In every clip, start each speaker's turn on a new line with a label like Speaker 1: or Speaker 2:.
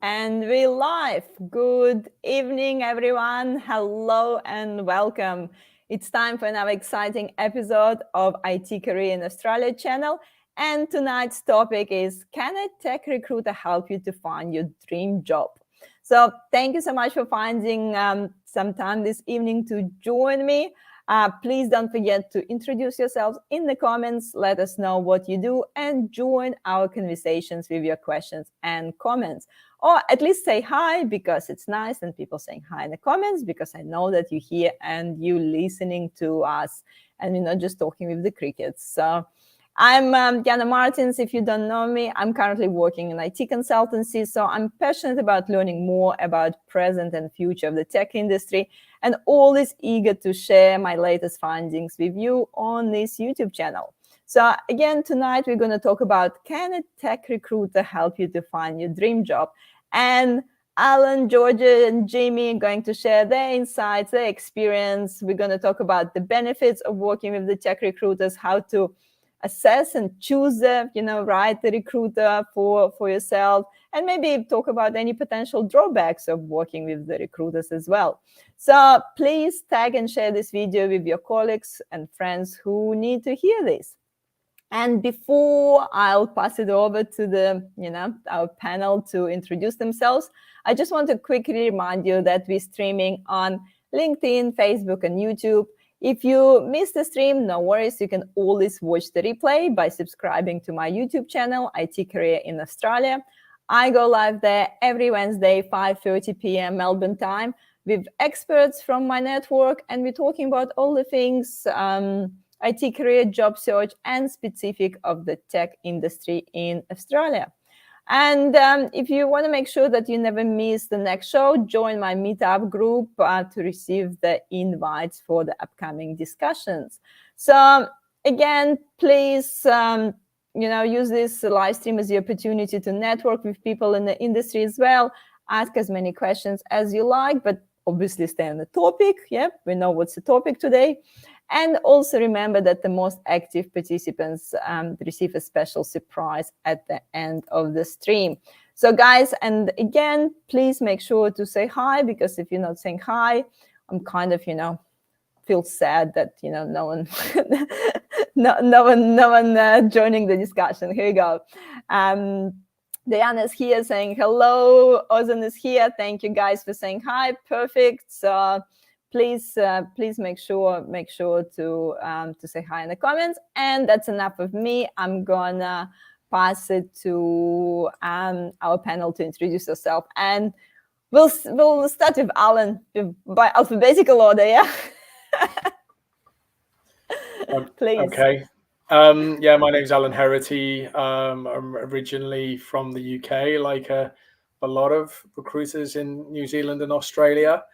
Speaker 1: And we're live. Good evening, everyone. Hello and welcome. It's time for another exciting episode of IT Career in Australia channel. And tonight's topic is, can a tech recruiter help you to find your dream job? So thank you so much for finding some time this evening to join me. Please don't forget to introduce yourselves in the comments. Let us know what you do and join our conversations with your questions and comments. Or at least say hi, because it's nice and people saying hi in the comments, because I know that you're here and you're listening to us and we're not just talking with the crickets. So I'm Jana Martins. If you don't know me, I'm currently working in IT consultancy. So I'm passionate about learning more about present and future of the tech industry, and always eager to share my latest findings with you on this YouTube channel. So again, tonight we're going to talk about, can a tech recruiter help you to find your dream job? And Alan, Georgia, and Jamie are going to share their insights, their experience. We're going to talk about the benefits of working with the tech recruiters, how to assess and choose the right recruiter for yourself, and maybe talk about any potential drawbacks of working with the recruiters as well. So please tag and share this video with your colleagues and friends who need to hear this. And before I'll pass it over to our panel to introduce themselves, I just want to quickly remind you that we're streaming on LinkedIn, Facebook, and YouTube. If you missed the stream, no worries. You can always watch the replay by subscribing to my YouTube channel, IT Career in Australia. I go live there every Wednesday, 5:30 p.m. Melbourne time, with experts from my network, and we're talking about all the things IT career, job search, and specific of the tech industry in Australia. And if you want to make sure that you never miss the next show, join my meetup group to receive the invites for the upcoming discussions. So again, please, use this live stream as the opportunity to network with people in the industry as well. Ask as many questions as you like, but obviously stay on the topic. Yeah, we know what's the topic today. And also remember that the most active participants receive a special surprise at the end of the stream. So guys, and again, please make sure to say hi, because if you're not saying hi, I'm kind of, feel sad that, no one, no one joining the discussion. Here we go. Diana's here saying hello. Ozan is here. Thank you guys for saying hi. Perfect. So please make sure to say hi in the comments. And that's enough of me. I'm gonna pass it to our panel to introduce yourself, and we'll start with Alan by alphabetical order. Yeah. Please.
Speaker 2: Okay. Yeah, my name's Alan Herrity. I'm originally from the UK, like a lot of recruiters in New Zealand and Australia.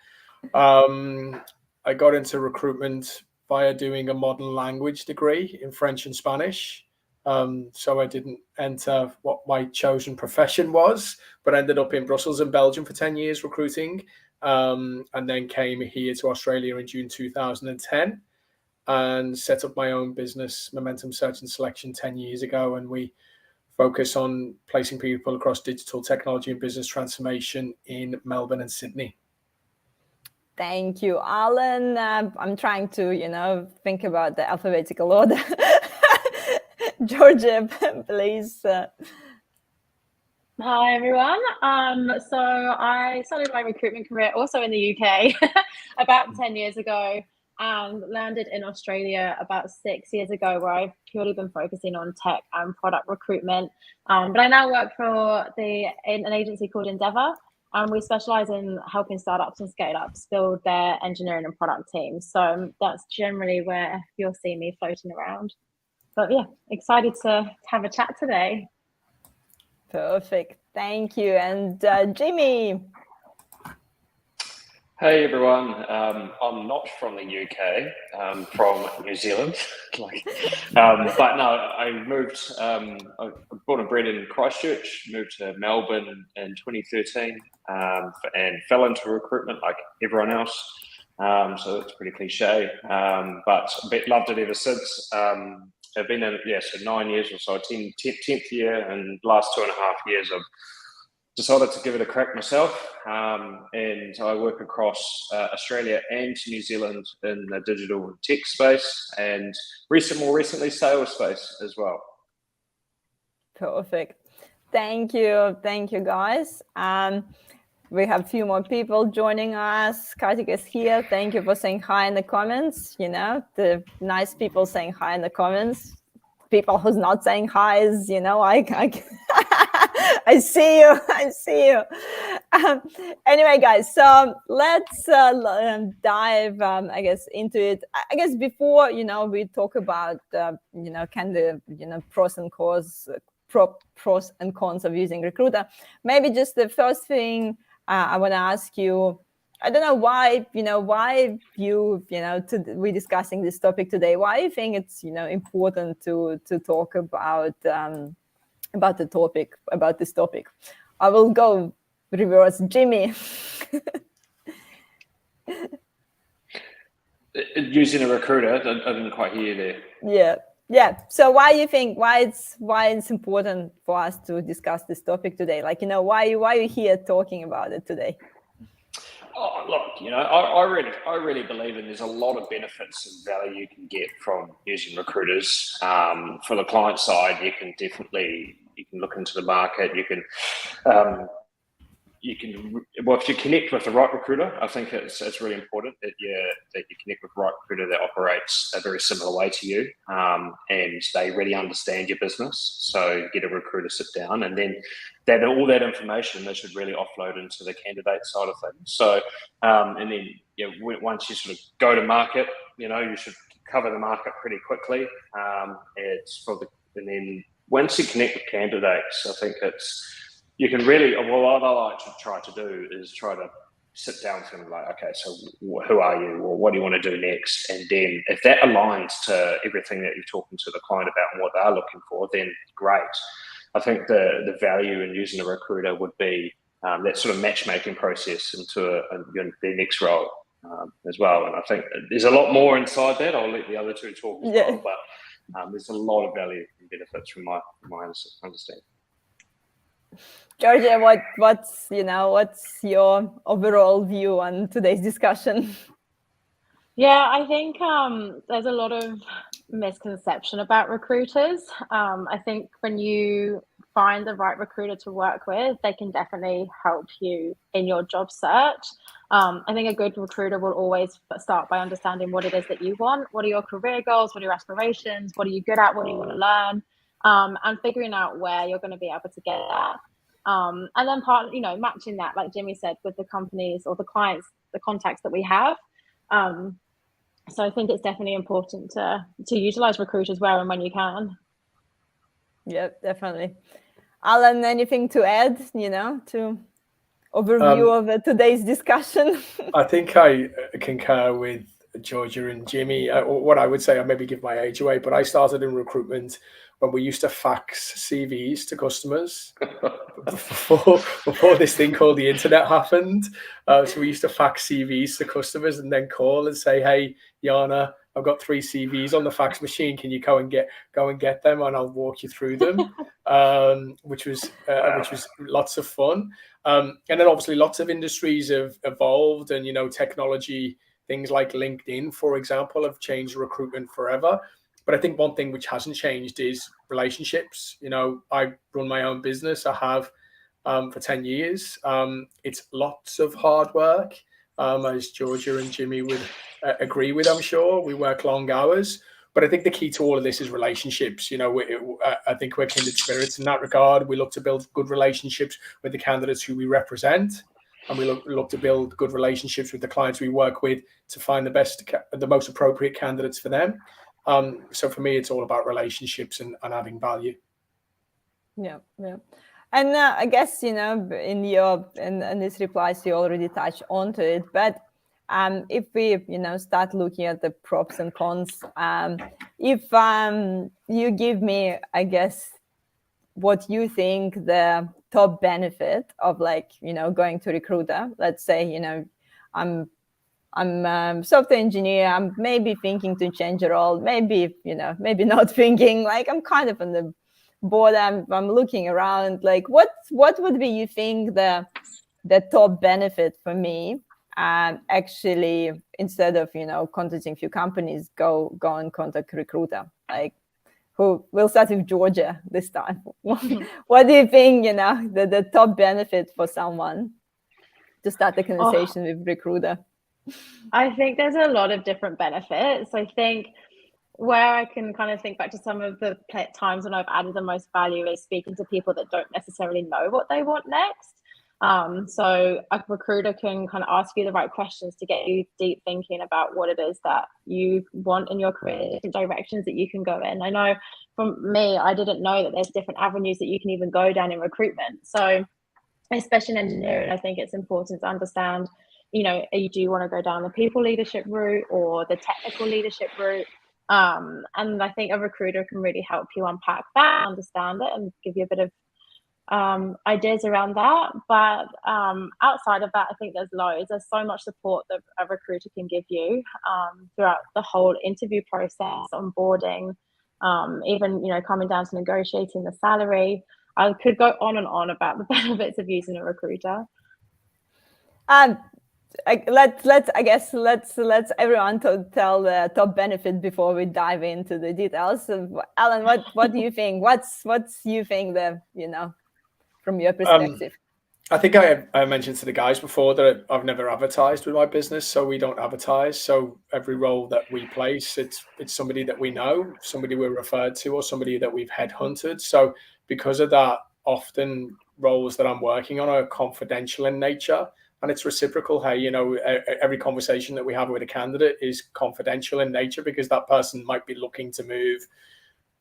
Speaker 2: I got into recruitment via doing a modern language degree in French and Spanish. So I didn't enter what my chosen profession was, but ended up in Brussels and Belgium for 10 years recruiting, and then came here to Australia in June 2010 and set up my own business, Momentum Search and Selection, 10 years ago. And we focus on placing people across digital technology and business transformation in Melbourne and Sydney.
Speaker 1: Thank you, Alan. I'm trying to, think about the alphabetical order. Georgia, please.
Speaker 3: Hi, everyone. So I started my recruitment career also in the UK about 10 years ago, and landed in Australia about 6 years ago, where I've purely been focusing on tech and product recruitment. But I now work for an agency called Endeavour, and we specialize in helping startups and scale-ups build their engineering and product teams. So that's generally where you'll see me floating around. But yeah, excited to have a chat today.
Speaker 1: Perfect. Thank you. And Jimmy.
Speaker 4: Hey everyone, I'm not from the UK, I'm from New Zealand, but no, I moved, I born and bred in Christchurch, moved to Melbourne in 2013, and fell into recruitment like everyone else, so it's pretty cliche, but loved it ever since. I've been in, so 9 years or so, 10th year, and last 2.5 years I've decided to give it a crack myself, and I work across Australia and New Zealand in the digital tech space, and more recently sales space as well.
Speaker 1: Perfect. Thank you, guys. We have a few more people joining us. Kartik is here. Thank you for saying hi in the comments. The nice people saying hi in the comments. People who's not saying hi is, I see you. Anyway, guys, so let's dive, I guess, into it. I guess before, we talk about, pros and cons of using Recruiter. Maybe just the first thing I want to ask you, I don't know why we're discussing this topic today. Why you think it's, important to talk about this topic? I will go reverse. Jimmy.
Speaker 4: Using a recruiter, I didn't quite hear you there.
Speaker 1: Yeah. So why it's important for us to discuss this topic today? Why are you here talking about it today?
Speaker 4: Oh, look, I really believe there's a lot of benefits and value you can get from using recruiters. For the client side, you can look into the market. If you connect with the right recruiter, I think it's really important that you connect with the right recruiter that operates a very similar way to you, and they really understand your business. So get a recruiter, sit down, and then all that information they should really offload into the candidate side of things. So and then once you sort of go to market, you should cover the market pretty quickly. And then once you connect with candidates, I think you can really, what I like to try to do is try to sit down with them like, okay, so who are you, or what do you want to do next? And then if that aligns to everything that you're talking to the client about and what they're looking for, then great. I think the value in using a recruiter would be that sort of matchmaking process into their next role as well. And I think there's a lot more inside that. I'll let the other two talk as well, but there's a lot of value and benefits from my understanding.
Speaker 1: Georgia, what's your overall view on today's discussion?
Speaker 3: Yeah, I think there's a lot of misconception about recruiters. I think when you find the right recruiter to work with, they can definitely help you in your job search. I think a good recruiter will always start by understanding what it is that you want. What are your career goals? What are your aspirations? What are you good at? What do you want to learn? And figuring out where you're going to be able to get that. And then matching that, like Jimmy said, with the companies or the clients, the contacts that we have. So I think it's definitely important to utilize recruiters where and when you can.
Speaker 1: Yeah, definitely. Alan, anything to add, to overview of today's discussion?
Speaker 2: I think I concur with Georgia and Jimmy. What I would say, I maybe give my age away, but I started in recruitment when we used to fax CVs to customers before this thing called the internet happened. So we used to fax CVs to customers and then call and say, "Hey, Yana, I've got 3 CVs on the fax machine. Can you go and get them, and I'll walk you through them," which was lots of fun. And then obviously lots of industries have evolved, and technology, things like LinkedIn, for example, have changed recruitment forever. But I think one thing which hasn't changed is relationships. I run my own business. I have for 10 years. It's lots of hard work, as Georgia and Jimmy would agree with, I'm sure. We work long hours. But I think the key to all of this is relationships. I think we're kindred spirits in that regard. We look to build good relationships with the candidates who we represent. And we look to build good relationships with the clients we work with to find the most appropriate candidates for them. So for me, it's all about relationships and adding value.
Speaker 1: Yeah. And I guess, in this replies, you already touched onto it. But if we, start looking at the pros and cons, if you give me, I guess, what you think the top benefit of going to recruiter, let's say, I'm a software engineer. I'm maybe thinking to change a role. Maybe not thinking. I'm kind of in the board, I'm looking around, like what would be, you think, the top benefit for me? Actually, instead of contacting few companies, go and contact recruiter. Like, who will start with Georgia this time? What do you think? The top benefit for someone to start the conversation with recruiter?
Speaker 3: I think there's a lot of different benefits. I think where I can kind of think back to some of the times when I've added the most value is speaking to people that don't necessarily know what they want next. So a recruiter can kind of ask you the right questions to get you deep thinking about what it is that you want in your career, different directions that you can go in. I know from me, I didn't know that there's different avenues that you can even go down in recruitment. So especially in engineering, I think it's important to understand, do you want to go down the people leadership route or the technical leadership route? And I think a recruiter can really help you unpack that, understand it, and give you a bit of ideas around that. But outside of that, I think there's so much support that a recruiter can give you throughout the whole interview process, onboarding, even coming down to negotiating the salary. I could go on and on about the benefits of using a recruiter.
Speaker 1: Let's everyone tell the top benefit before we dive into the details. So, Alan, what do you think? What's you think from your perspective?
Speaker 2: I think I mentioned to the guys before that I've never advertised with my business, so we don't advertise. So every role that we place, it's somebody that we know, somebody we're referred to, or somebody that we've headhunted. So because of that, often roles that I'm working on are confidential in nature, and it's reciprocal. Hey, every conversation that we have with a candidate is confidential in nature because that person might be looking to move,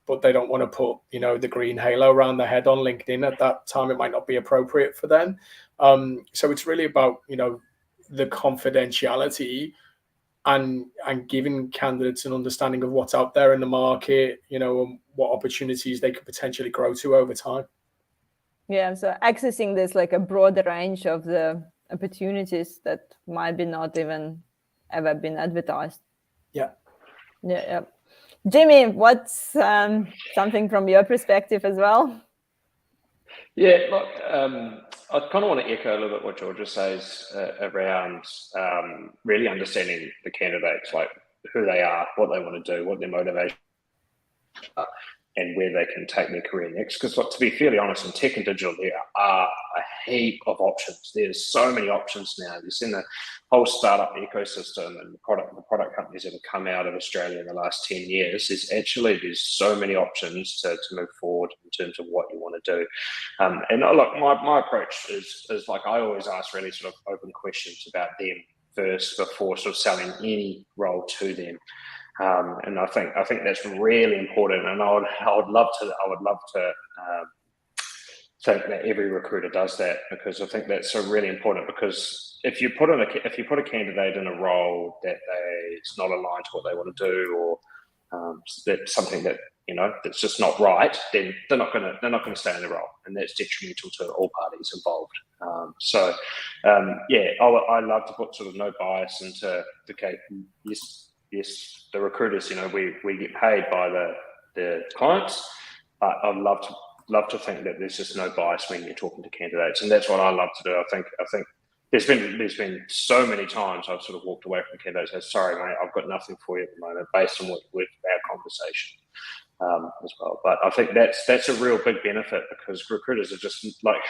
Speaker 2: but they don't want to put, the green halo around their head on LinkedIn at that time. It might not be appropriate for them. So it's really about, the confidentiality and giving candidates an understanding of what's out there in the market, and what opportunities they could potentially grow to over time.
Speaker 1: Yeah, so accessing this like a broader range of the opportunities that might be not even ever been advertised.
Speaker 2: Yeah.
Speaker 1: Jimmy, what's something from your perspective as well?
Speaker 4: Yeah, look, I kind of want to echo a little bit what Georgia says around really understanding the candidates, like who they are, what they want to do, what their motivation are, and where they can take their career next. Because, to be fairly honest, in tech and digital, there are a heap of options. There's so many options now. You've seen the whole startup ecosystem and the product companies that have come out of Australia in the last 10 years. There's so many options to move forward in terms of what you want to do. And look, my approach is like I always ask really sort of open questions about them first before sort of selling any role to them. And I think that's really important, and I would love to think that every recruiter does that, because I think that's so really important. Because if you put a candidate in a role that it's not aligned to what they want to do, or that's something that that's just not right, then they're not going to stay in the role, and that's detrimental to all parties involved. I love to put sort of no bias into yes, the recruiters, we get paid by the clients, but I'd love to think that there's just no bias when you're talking to candidates, and that's what I love to do. I think there's been so many times I've sort of walked away from candidates and said, sorry, mate, I've got nothing for you at the moment based on our conversation as well. But I think that's a real big benefit, because recruiters are just like,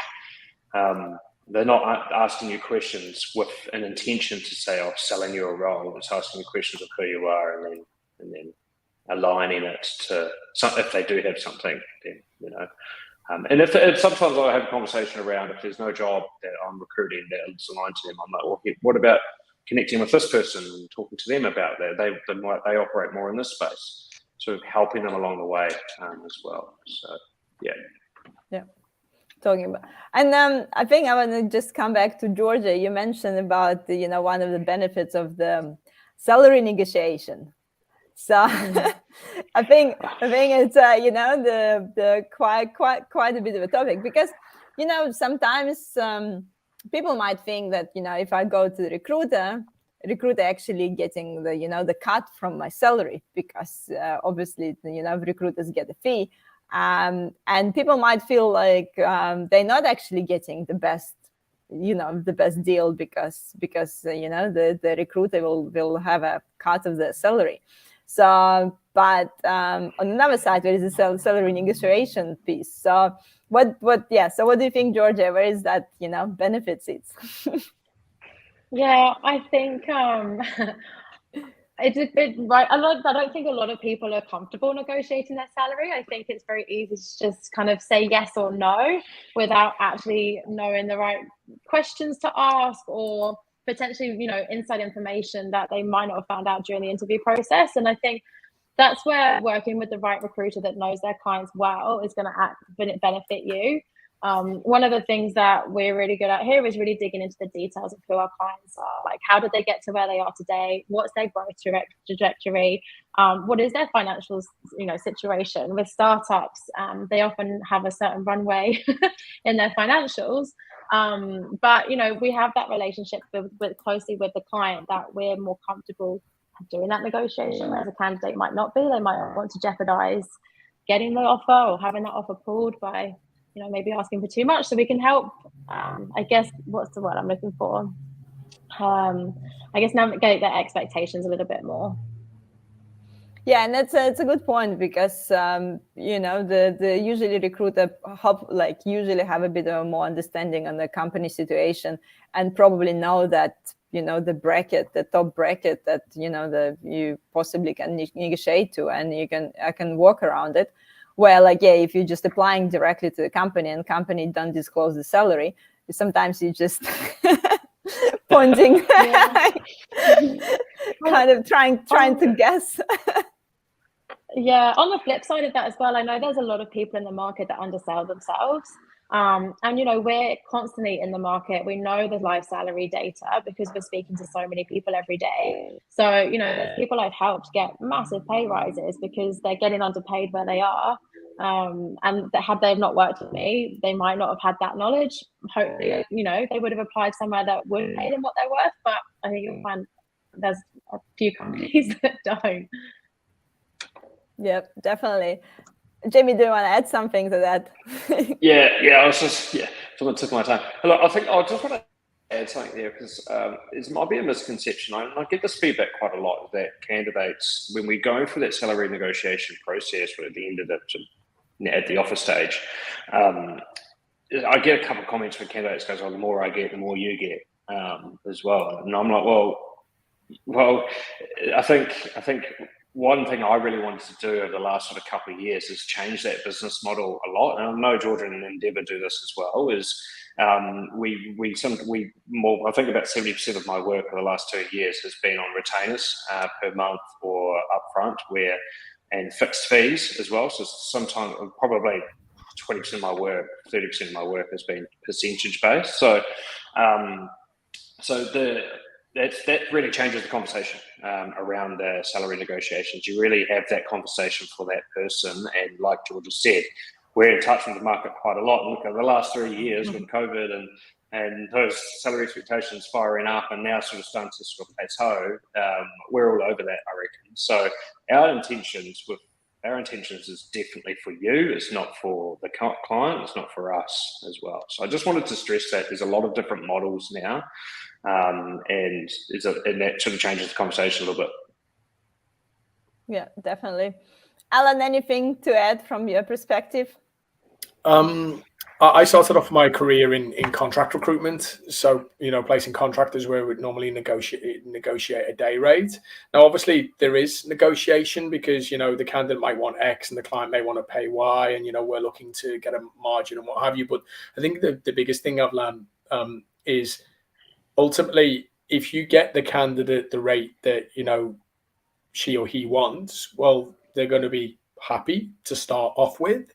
Speaker 4: they're not asking you questions with an intention to say, "I'm selling you a role." It's asking you questions of who you are, and then aligning it to if they do have something, then And if sometimes I have a conversation around if there's no job that I'm recruiting that's aligned to them, I'm like, well, what about connecting with this person and talking to them about that? They operate more in this space, sort of helping them along the way as well. So yeah.
Speaker 1: Talking about, and I think I want to just come back to Georgia. You mentioned about one of the benefits of the salary negotiation. So I think it's the quite a bit of a topic, because sometimes people might think that if I go to the recruiter actually getting the the cut from my salary, because obviously recruiters get a fee. And people might feel like they're not actually getting the best, the best deal because the recruiter will have a cut of the salary. So, but on another side, there is a salary negotiation piece. So what do you think, Georgia? Where is that, benefit sits?
Speaker 3: Yeah, I think right. I don't think a lot of people are comfortable negotiating their salary. I think it's very easy to just kind of say yes or no without actually knowing the right questions to ask, or potentially, inside information that they might not have found out during the interview process. And I think that's where working with the right recruiter that knows their clients well is going to benefit you. One of the things that we're really good at here is really digging into the details of who our clients are. Like, how did they get to where they are today? What's their growth trajectory? What is their financial, situation? With startups, they often have a certain runway in their financials. But we have that relationship with closely with the client that we're more comfortable doing that negotiation, whereas a candidate might not be. They might want to jeopardize getting the offer or having that offer pulled by maybe asking for too much. So we can help, I guess, what's the word I'm looking for? I guess navigate their expectations a little bit more.
Speaker 1: Yeah, and it's a good point, because the usually recruiter usually have a bit of a more understanding on the company situation, and probably know that the top bracket that you possibly can negotiate to, and I can work around it. Where if you're just applying directly to the company and company don't disclose the salary, sometimes you just pointing, kind of trying to guess.
Speaker 3: Yeah, on the flip side of that as well, I know there's a lot of people in the market that undersell themselves. And we're constantly in the market. We know the live salary data because we're speaking to so many people every day. So, there's people I've helped get massive pay rises because they're getting underpaid where they are. And had they not worked with me, they might not have had that knowledge. Hopefully, they would have applied somewhere that would pay them what they're worth. But I think you'll find there's a few companies that don't.
Speaker 1: Yep, definitely. Jamie, do you want to add something to that?
Speaker 4: Yeah, I was just someone took my time. Look, I think I just want to add something there, because it might be a misconception. I get this feedback quite a lot, that candidates, when we're going through that salary negotiation process, we're at the end of it, at the offer stage, I get a couple of comments from candidates goes, "Oh, the more I get, the more you get," as well. And I'm like, well, I think one thing I really wanted to do over the last sort of couple of years is change that business model a lot. And I know Jordan and Endeavour do this as well. Is I think about 70% of my work for the last 2 years has been on retainers per month or upfront, and fixed fees as well. So sometimes probably 20% of my work, 30% of my work has been percentage based. So that really changes the conversation around the salary negotiations. You really have that conversation for that person. And like Georgia said, we're in touch with the market quite a lot. Look, over the last 3 years with COVID and those salary expectations firing up and now sort of starting to sort of plateau, we're all over that, I reckon. So our intentions is definitely for you. It's not for the client. It's not for us as well. So I just wanted to stress that there's a lot of different models now. And that sort of changes the conversation a little bit.
Speaker 1: Yeah, definitely. Alan, anything to add from your perspective?
Speaker 2: I started off my career in contract recruitment, so placing contractors where we'd normally negotiate a day rate. Now, obviously, there is negotiation because the candidate might want X and the client may want to pay Y, and we're looking to get a margin and what have you. But I think the biggest thing I've learned is ultimately, if you get the candidate the rate that she or he wants, well, they're going to be happy to start off with.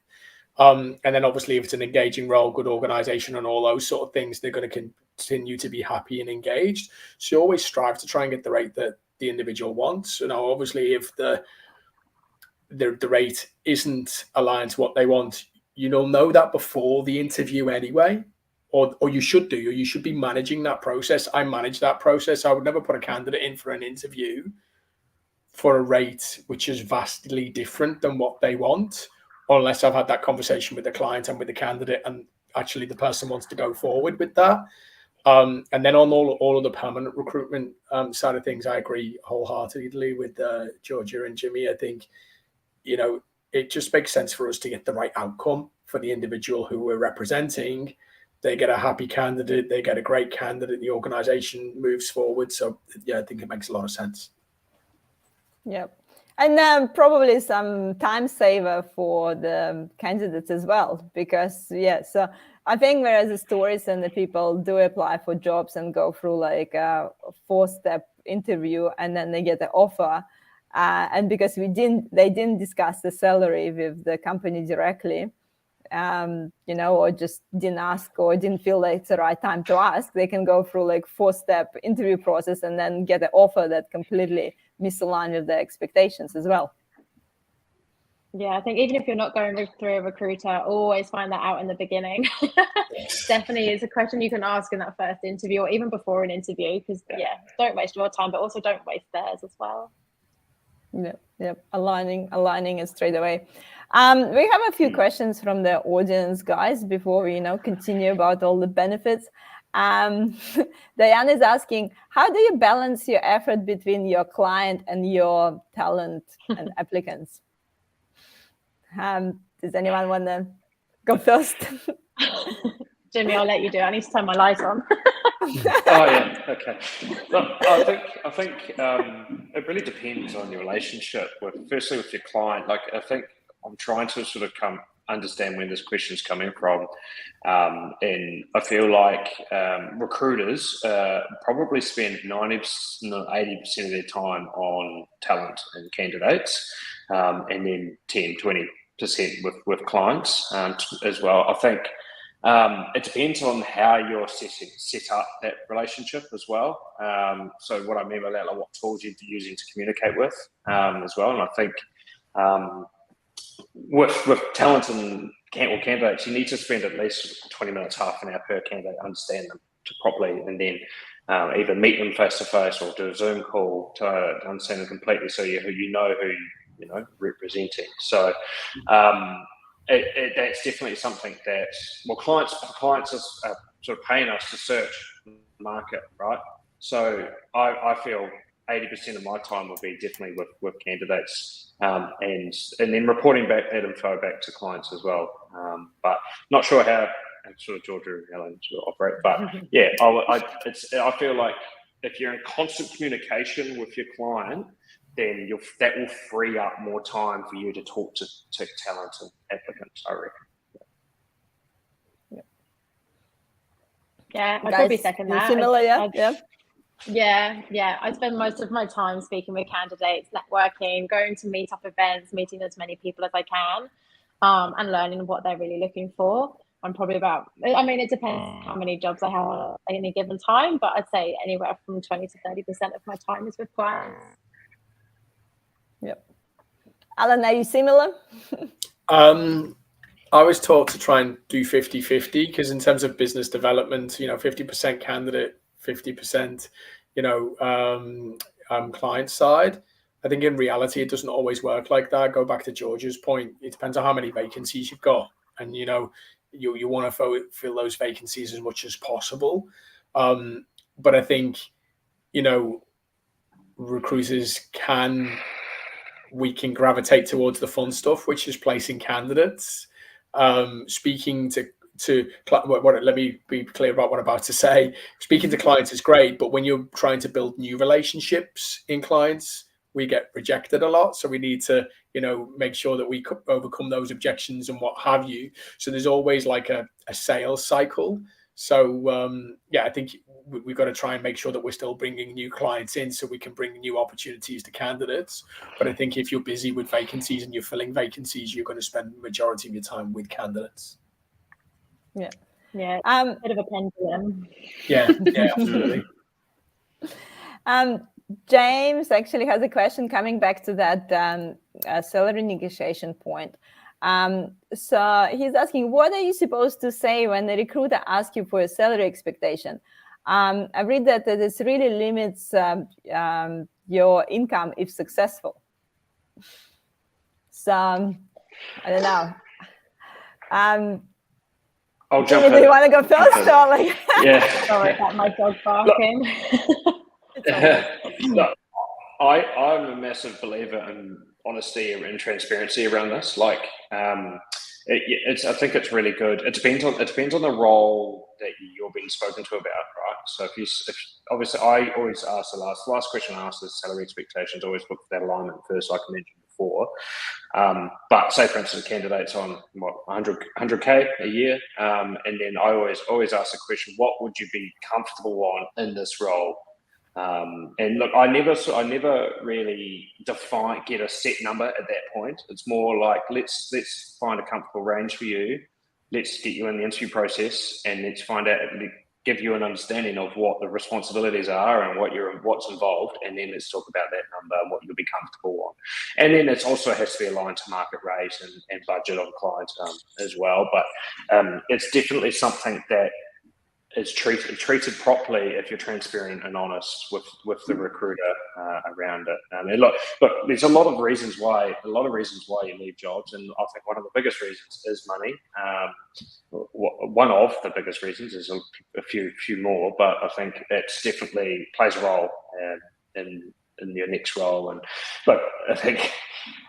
Speaker 2: And then obviously if it's an engaging role, good organization and all those sort of things, they're going to continue to be happy and engaged. So you always strive to try and get the rate that the individual wants. Obviously if the rate isn't aligned to what they want, you'll know that before the interview anyway, or you should do, or you should be managing that process. I manage that process. I would never put a candidate in for an interview for a rate which is vastly different than what they want, unless I've had that conversation with the client and with the candidate, and actually the person wants to go forward with that. And then on all of the permanent recruitment side of things, I agree wholeheartedly with Georgia and Jimmy. I think, it just makes sense for us to get the right outcome for the individual who we're representing. They get a happy candidate, they get a great candidate, the organization moves forward. So yeah, I think it makes a lot of sense.
Speaker 1: Yeah. And probably some time saver for the candidates as well, because so I think whereas the stories and the people do apply for jobs and go through like a 4-step interview and then they get the offer, and because they didn't discuss the salary with the company directly, or just didn't ask or didn't feel like it's the right time to ask, they can go through like 4-step interview process and then get an offer that completely misaligned with their expectations as well.
Speaker 3: Yeah, I think even if you're not going through a recruiter, always find that out in the beginning. Definitely is a question you can ask in that first interview or even before an interview, because don't waste your time, but also don't waste theirs as well.
Speaker 1: Yep. Aligning it straight away. We have a few questions from the audience, guys, before we continue about all the benefits. Diane is asking, how do you balance your effort between your client and your talent and applicants? Does anyone want to go first?
Speaker 3: Jimmy, I'll let you do it. I need to turn my light on.
Speaker 4: Okay. Look, I think it really depends on your relationship with your client. Like, I think I'm trying to sort of understand where this question is coming from, and I feel like recruiters probably spend 80% of their time on talent and candidates, and then 10-20% with clients as well. I think it depends on how you're set up that relationship as well. So what I mean by that, like what tools you're using to communicate with as well. And I think with talent and candidates, you need to spend at least 20 minutes, half an hour per candidate, understand them properly, and then either meet them face to face or do a Zoom call to understand them completely, so who representing. So that's definitely something that clients are sort of paying us to search the market, right? So I feel 80% of my time will be definitely with candidates, and then reporting back that info back to clients as well. But not sure how sort of Georgia and Helen sort of operate. But yeah, I feel like if you're in constant communication with your client, then that will free up more time for you to talk to talent and applicants, I reckon.
Speaker 3: Yeah, I'd probably second that.
Speaker 1: Similar,
Speaker 3: Yeah. I spend most of my time speaking with candidates, networking, going to meet-up events, meeting as many people as I can, and learning what they're really looking for. I'm probably it depends how many jobs I have at any given time, but I'd say anywhere from 20 to 30% of my time is with clients.
Speaker 1: Yep. Alan, are you similar?
Speaker 2: I was taught to try and do 50-50, because in terms of business development, 50% candidate, 50%, client side. I think in reality, it doesn't always work like that. Go back to George's point. It depends on how many vacancies you've got, and you want to fill those vacancies as much as possible. But I think recruiters we can gravitate towards the fun stuff, which is placing candidates. Speaking to let me be clear about what I'm about to say. Speaking to clients is great, but when you're trying to build new relationships in clients, we get rejected a lot. So we need to, make sure that we overcome those objections and what have you. So there's always like a sales cycle. So I think we've got to try and make sure that we're still bringing new clients in, so we can bring new opportunities to candidates. But I think if you're busy with vacancies and you're filling vacancies, you're going to spend the majority of your time with candidates.
Speaker 1: Yeah.
Speaker 3: A bit of a pendulum.
Speaker 2: Yeah, absolutely.
Speaker 1: James actually has a question coming back to that salary negotiation point. So he's asking, what are you supposed to say when the recruiter asks you for a salary expectation? I read that this really limits your income if successful. So I don't know.
Speaker 4: I'll jump
Speaker 1: Jimmy,
Speaker 4: in.
Speaker 1: do you want to go first? Or like...
Speaker 4: Yeah.
Speaker 3: Sorry about my dog barking.
Speaker 4: Look, I'm a massive believer in honesty and transparency around this. Like, I think it's really good. It depends on the role that you're being spoken to about, right? So if obviously, I always ask the last question I ask is salary expectations. Always look for that alignment first, like I mentioned before. But say, for instance, candidates on 100K a year, and then I always ask the question, what would you be comfortable on in this role? And look, I never really get a set number at that point. It's more like let's find a comfortable range for you. Let's get you in the interview process, and let's find out, give you an understanding of what the responsibilities are and what's involved, and then let's talk about that number and what you'll be comfortable on. And then it also has to be aligned to market rate and budget of clients as well. But it's definitely something that is treated properly if you're transparent and honest with the recruiter around it. And look, there's a lot of reasons why you leave jobs, and I think one of the biggest reasons is money. One of the biggest reasons is a few more, but I think it definitely plays a role in your next role. And look, I think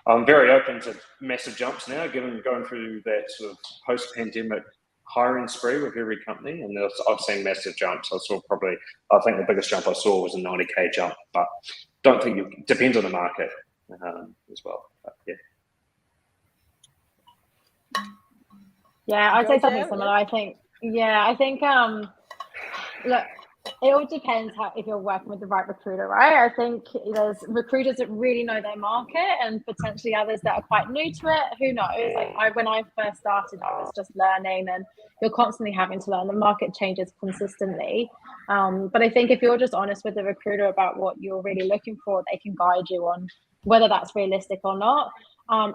Speaker 4: I'm very open to massive jumps now, given going through that sort of post-pandemic hiring spree with every company, and I've seen massive jumps. I think the biggest jump I saw was a 90K jump, but don't think depends on the market as well. But,
Speaker 3: yeah, I'd say something similar. I think look, it all depends if you're working with the right recruiter, right? I think there's recruiters that really know their market, and potentially others that are quite new to it. Who knows? Like when I first started, I was just learning, and you're constantly having to learn. The market changes consistently. But I think if you're just honest with the recruiter about what you're really looking for, they can guide you on whether that's realistic or not.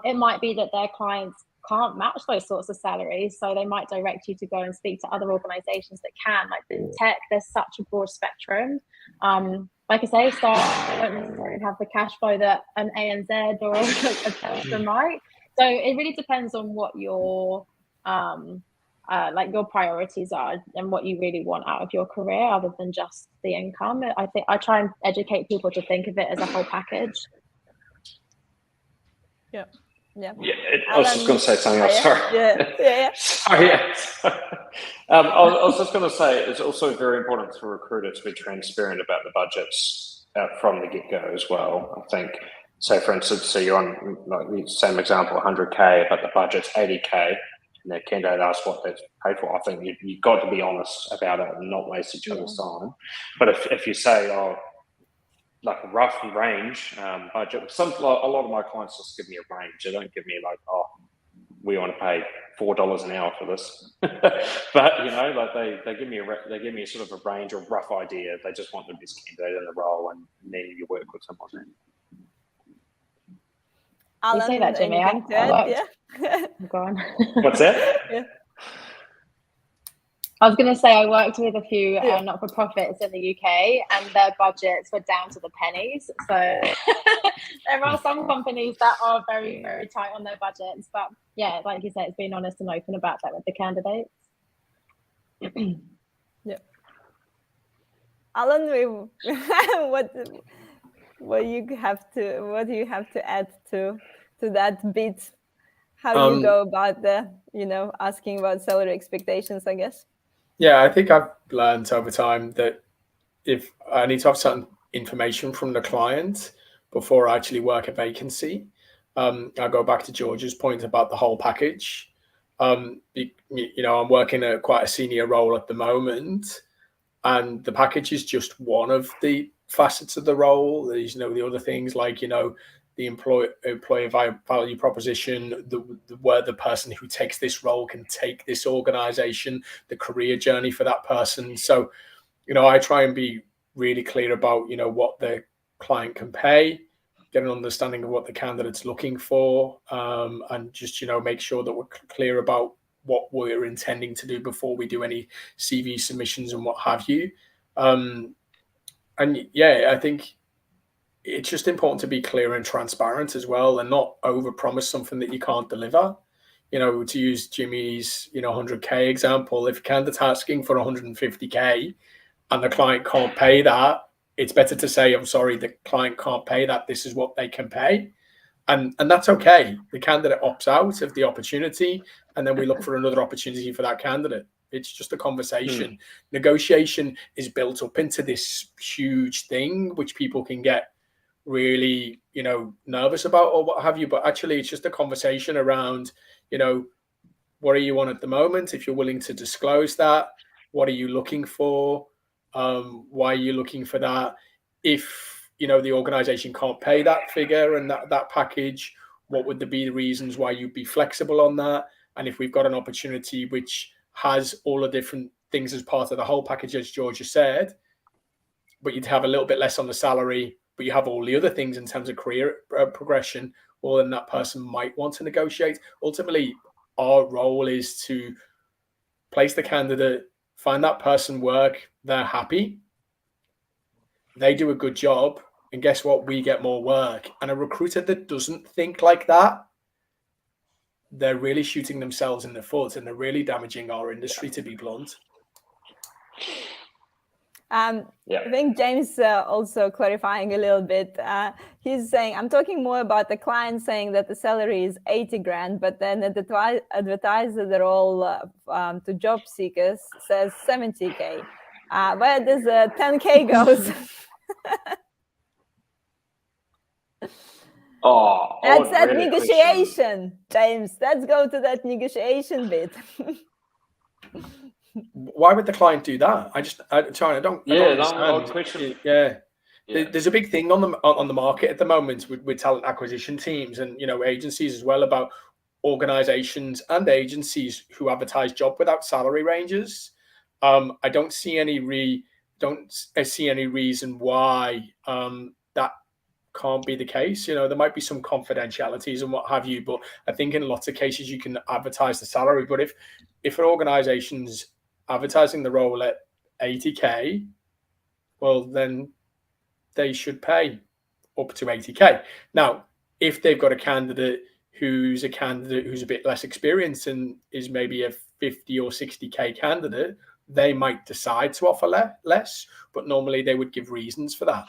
Speaker 3: It might be that their clients can't match those sorts of salaries, so they might direct you to go and speak to other organizations that can. Like in tech, there's such a broad spectrum. Like I say, startups don't necessarily have the cash flow that an ANZ or a Tesla might. So it really depends on what your your priorities are and what you really want out of your career, other than just the income. I think I try and educate people to think of it as a whole package.
Speaker 1: Yeah. Yeah.
Speaker 4: I was just going to say something else. Sorry.
Speaker 1: Yeah.
Speaker 4: Sorry. I was just going to say it's also very important for a recruiter to be transparent about the budgets from the get-go as well. I think, say for instance, you're on like the same example, 100K, but the budget's 80K, and the candidate asks what that's paid for. I think you've got to be honest about it and not waste each other's time. But if you say, like a rough range budget. A lot of my clients just give me a range. They don't give me like, we want to pay $4 an hour for this. But like they give me a sort of a range or rough idea. They just want the best candidate in the role, and then you work with someone then.
Speaker 1: Alan,
Speaker 3: you say that, Jimmy. Go on.
Speaker 4: What's that?
Speaker 1: Yeah.
Speaker 3: I was going to say I worked with a few not-for-profits in the UK, and their budgets were down to the pennies. So there are some companies that are very, very tight on their budgets. But yeah, like you said, it's being honest and open about that with the candidates.
Speaker 1: Yeah. Alan, what do you have to add to that bit? How you go about asking about salary expectations, I guess?
Speaker 2: Yeah, I think I've learned over time that if I need to have certain information from the client before I actually work a vacancy, I go back to George's point about the whole package. I'm working at quite a senior role at the moment, and the package is just one of the facets of the role. There's the other things like the employer value proposition, where the person who takes this role can take this organization, the career journey for that person. So, I try and be really clear about, what the client can pay, get an understanding of what the candidate's looking for, and just, make sure that we're clear about what we're intending to do before we do any CV submissions and what have you. And yeah, I think it's just important to be clear and transparent as well, and not overpromise something that you can't deliver. To use Jimmy's 100K example, if a candidate's asking for 150K and the client can't pay that, it's better to say, I'm sorry, the client can't pay that, this is what they can pay. And that's okay. The candidate opts out of the opportunity, and then we look for another opportunity for that candidate. It's just a conversation. Negotiation is built up into this huge thing, which people can get really, nervous about or what have you. But actually, it's just a conversation around, what are you on at the moment? If you're willing to disclose that, what are you looking for? Why are you looking for that? If the organization can't pay that figure and that package, what would be the reasons why you'd be flexible on that? And if we've got an opportunity which has all the different things as part of the whole package, as Georgia said, but you'd have a little bit less on the salary, but you have all the other things in terms of career progression, well, then that person might want to negotiate. Ultimately, our role is to place the candidate, find that person work, they're happy, they do a good job, and guess what? We get more work. And a recruiter that doesn't think like that, they're really shooting themselves in the foot, and they're really damaging our industry, to be blunt.
Speaker 1: I think James also clarifying a little bit. He's saying, I'm talking more about the client saying that the salary is 80 grand, but then the advertiser, they're all to job seekers, says 70K. Where does 10K goes? That's that really negotiation, James. Let's go to that negotiation bit.
Speaker 2: Why would the client do that? I don't understand.
Speaker 4: Question.
Speaker 2: There's a big thing on the market at the moment with talent acquisition teams and agencies as well, about organizations and agencies who advertise job without salary ranges. I don't see any reason why that can't be the case. There might be some confidentialities and what have you, but I think in lots of cases you can advertise the salary. But if an organization's advertising the role at 80K, well, then they should pay up to 80K. Now, if they've got a candidate who's a bit less experienced and is maybe a 50 or 60K candidate, they might decide to offer less, but normally they would give reasons for that.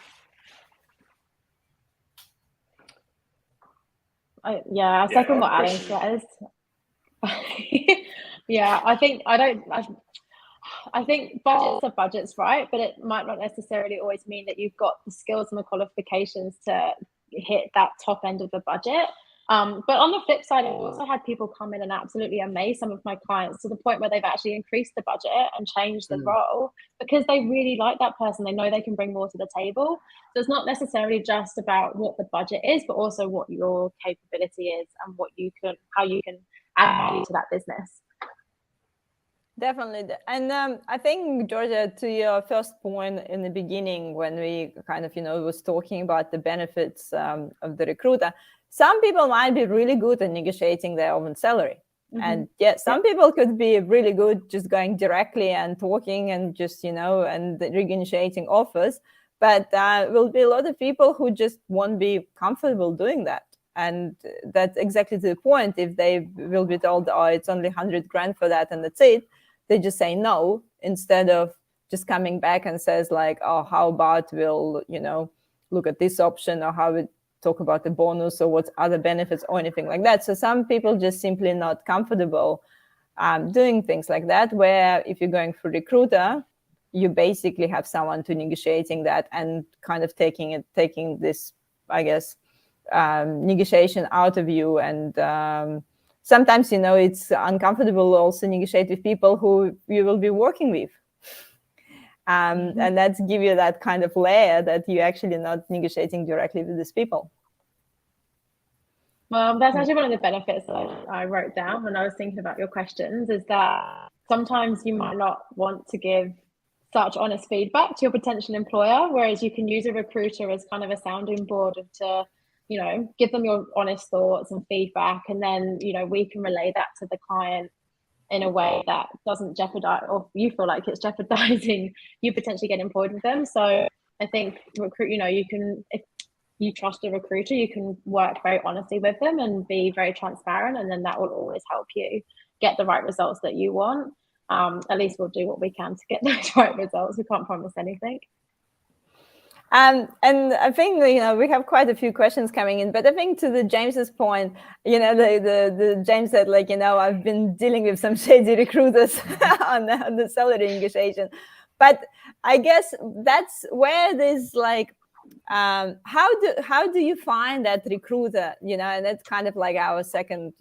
Speaker 3: I second what Adam says. I think budgets are budgets, right? But it might not necessarily always mean that you've got the skills and the qualifications to hit that top end of the budget. But on the flip side, I've also had people come in and absolutely amaze some of my clients to the point where they've actually increased the budget and changed the role because they really like that person. They know they can bring more to the table. So it's not necessarily just about what the budget is, but also what your capability is and how you can add value to that business.
Speaker 1: Definitely. And I think, Georgia, to your first point in the beginning, when we kind of, was talking about the benefits of the recruiter, some people might be really good at negotiating their own salary. And some people could be really good just going directly and talking and just, and renegotiating offers. But there will be a lot of people who just won't be comfortable doing that. And that's exactly to the point. If they will be told, oh, it's only 100 grand for that and that's it, they just say no, instead of just coming back and says like, oh, how about we'll, look at this option, or how we talk about the bonus or what other benefits or anything like that. So some people just simply not comfortable doing things like that, where if you're going for recruiter, you basically have someone to negotiating that and kind of taking this, I guess, negotiation out of you. And sometimes, it's uncomfortable also negotiate with people who you will be working with. And that's give you that kind of layer that you're actually not negotiating directly with these people.
Speaker 3: Well, that's actually one of the benefits that I wrote down when I was thinking about your questions, is that sometimes you might not want to give such honest feedback to your potential employer, whereas you can use a recruiter as kind of a sounding board to give them your honest thoughts and feedback, and then we can relay that to the client in a way that doesn't jeopardize, or you feel like it's jeopardizing you potentially getting employed with them. So I think you can, you trust a recruiter, you can work very honestly with them and be very transparent, and then that will always help you get the right results that you want. At least we'll do what we can to get those right results. We can't promise anything.
Speaker 1: And I think, we have quite a few questions coming in, but I think to the James's point, the James said, I've been dealing with some shady recruiters on the salary negotiation. But I guess that's where there's how do you find that recruiter, and that's kind of like our second,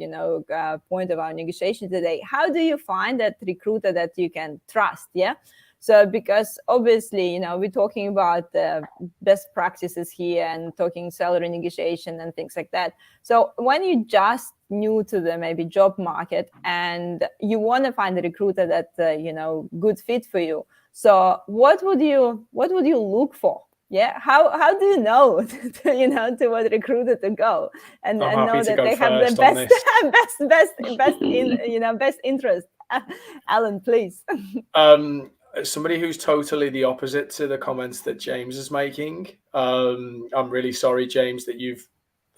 Speaker 1: point of our negotiation today. How do you find that recruiter that you can trust? Yeah. So because obviously, we're talking about best practices here and talking salary negotiation and things like that. So when you're just new to the maybe job market and you want to find a recruiter that, good fit for you. So what would you look for? Yeah. How do you know, to what recruiter to go and know that they have the best interest? Alan, please.
Speaker 2: Somebody who's totally the opposite to the comments that James is making. I'm really sorry, James, that you've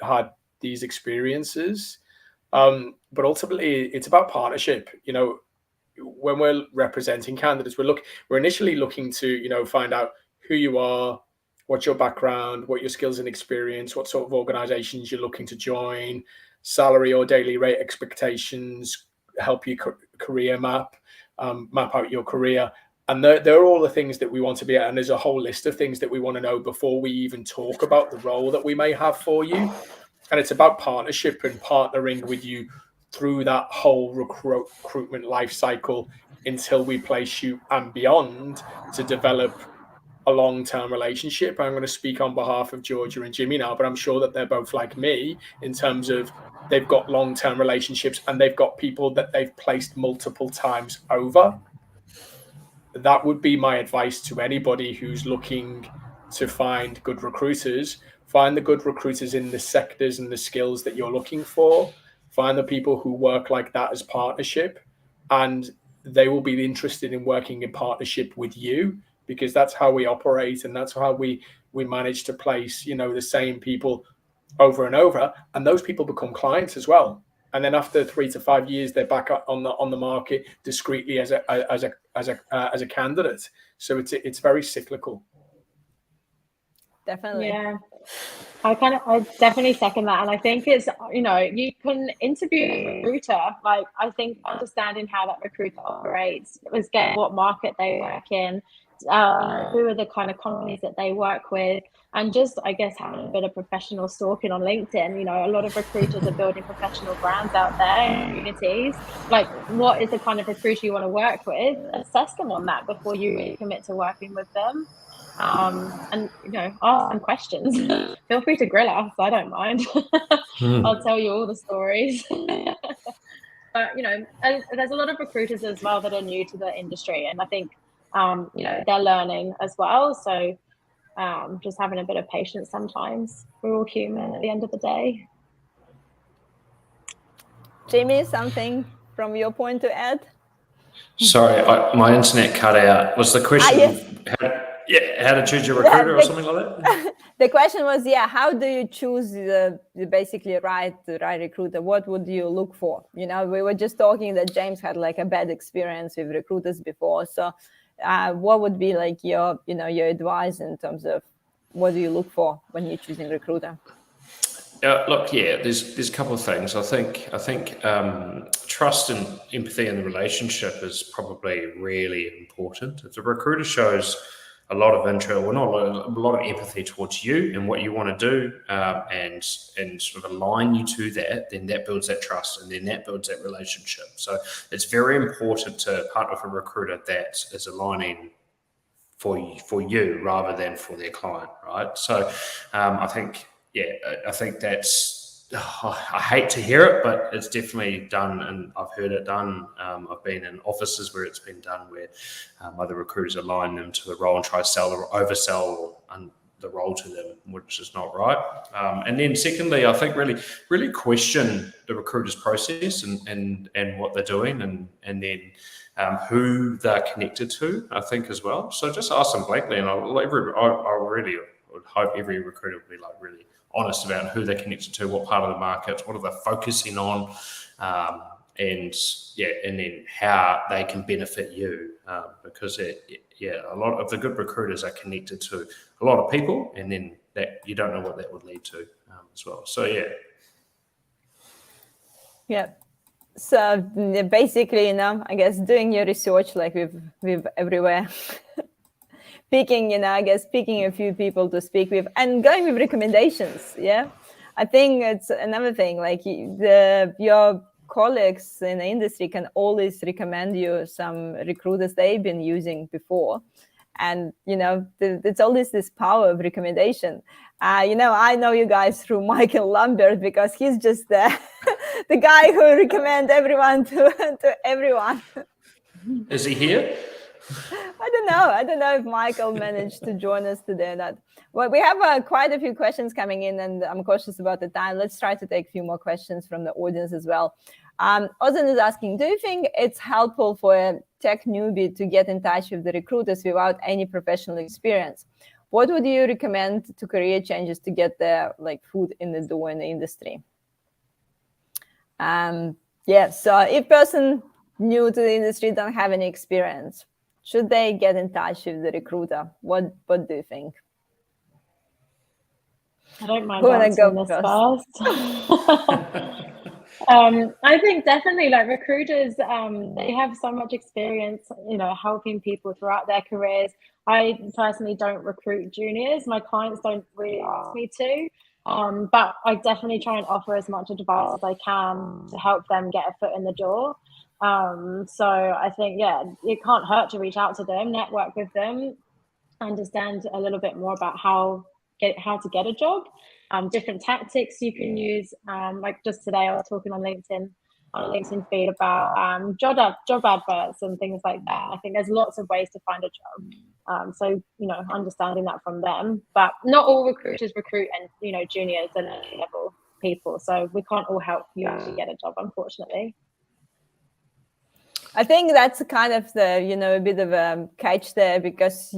Speaker 2: had these experiences. But ultimately, it's about partnership. When we're representing candidates, we're initially looking to, find out who you are, what's your background, what your skills and experience, what sort of organizations you're looking to join, salary or daily rate expectations, help you career map out your career. And they're all the things that we want to be at. And there's a whole list of things that we want to know before we even talk about the role that we may have for you. And it's about partnership and partnering with you through that whole recruitment life cycle until we place you and beyond to develop a long-term relationship. I'm going to speak on behalf of Georgia and Jimmy now, but I'm sure that they're both like me in terms of they've got long-term relationships and they've got people that they've placed multiple times over. That would be my advice to anybody who's looking to find good recruiters. Find the good recruiters in the sectors and the skills that you're looking for. Find the people who work like that as partnership, and they will be interested in working in partnership with you, because that's how we operate and that's how we manage to place, the same people over and over, and those people become clients as well. And then after 3 to 5 years, they're back on the market discreetly as a candidate. So it's very cyclical.
Speaker 1: Definitely.
Speaker 3: Yeah, I definitely second that. And I think it's, you can interview a recruiter. Like, I think understanding how that recruiter operates is get what market they work in, who are the kind of companies that they work with, and just, I guess, having a bit of professional stalking on LinkedIn. A lot of recruiters are building professional brands out there in communities. Like, what is the kind of recruiter you want to work with? Assess them on that before you really commit to working with them. And ask them questions. Feel free to grill us, I don't mind. I'll tell you all the stories. But there's a lot of recruiters as well that are new to the industry, and I think they're learning as well. So just having a bit of patience sometimes. We're all human at the end of the day.
Speaker 1: Jamie, something from your point to add?
Speaker 5: Sorry, my internet cut out. Was the question how to choose your recruiter or something like that?
Speaker 1: The question was, how do you choose the basically right recruiter? What would you look for? We were just talking that James had like a bad experience with recruiters before. So what would be like your advice in terms of what do you look for when you're choosing recruiter?
Speaker 5: There's a couple of things. I think trust and empathy in the relationship is probably really important. If the recruiter shows a lot of interest, a lot of empathy towards you and what you want to do, and sort of align you to that, then that builds that trust, and then that builds that relationship. So it's very important to partner with a recruiter that is aligning for you rather than for their client, right? So I think that's, I hate to hear it, but it's definitely done, and I've heard it done. I've been in offices where it's been done, where other recruiters align them to the role and try to oversell the role to them, which is not right. And then secondly, I think really question the recruiter's process and what they're doing, and then who they're connected to, I think, as well. So just ask them blankly, and I really would hope every recruiter would be like really honest about who they're connected to, what part of the market, what are they focusing on, and then how they can benefit you, because a lot of the good recruiters are connected to a lot of people, and then that you don't know what that would lead to as well. So
Speaker 1: yeah. So basically, I guess doing your research like with everywhere, picking a few people to speak with, and going with recommendations. Yeah, I think it's another thing. Like your colleagues in the industry can always recommend you some recruiters they've been using before, and there's always this power of recommendation. I know you guys through Michael Lambert because he's just the guy who recommends everyone to everyone.
Speaker 5: is he here?
Speaker 1: I don't know if Michael managed to join us today. Well, we have quite a few questions coming in, and I'm cautious about the time. Let's try to take a few more questions from the audience as well. Ozan is asking, do you think it's helpful for a tech newbie to get in touch with the recruiters without any professional experience? What would you recommend to career changes to get their foot in the door in the industry? So if person new to the industry don't have any experience, should they get in touch with the recruiter? What do you think?
Speaker 3: I don't mind answering this first. I think definitely recruiters, they have so much experience, helping people throughout their careers. I personally don't recruit juniors. My clients don't really ask me to, but I definitely try and offer as much advice as I can to help them get a foot in the door. So I think, it can't hurt to reach out to them, network with them, understand a little bit more about how to get a job, different tactics you can use. Like just today, I was talking on a LinkedIn feed about job adverts and things like that. I think there's lots of ways to find a job. So understanding that from them, but not all recruiters recruit and juniors and entry level people. So we can't all help you actually get a job, unfortunately.
Speaker 1: I think that's kind of the a bit of a catch there, because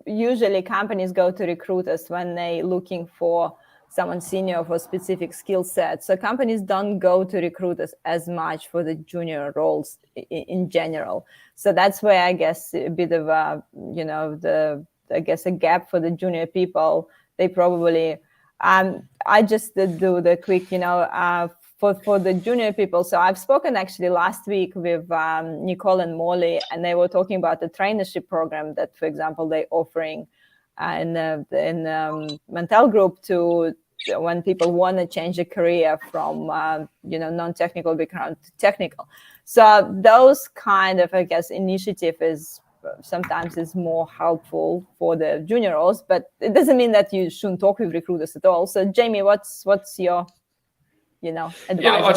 Speaker 1: usually companies go to recruiters when they're looking for someone senior for specific skill set. So companies don't go to recruiters as much for the junior roles in general. So that's where I guess a bit of a a gap for the junior people. They probably I just do the quick for the junior people. So I've spoken actually last week with Nicole and Molly, and they were talking about the traineeship program that, for example, they're offering in Mantel Group to when people want to change a career from non-technical background to technical. So those kind of initiative is sometimes is more helpful for the junior roles, but it doesn't mean that you shouldn't talk with recruiters at all. So Jamie, what's your advice?
Speaker 5: I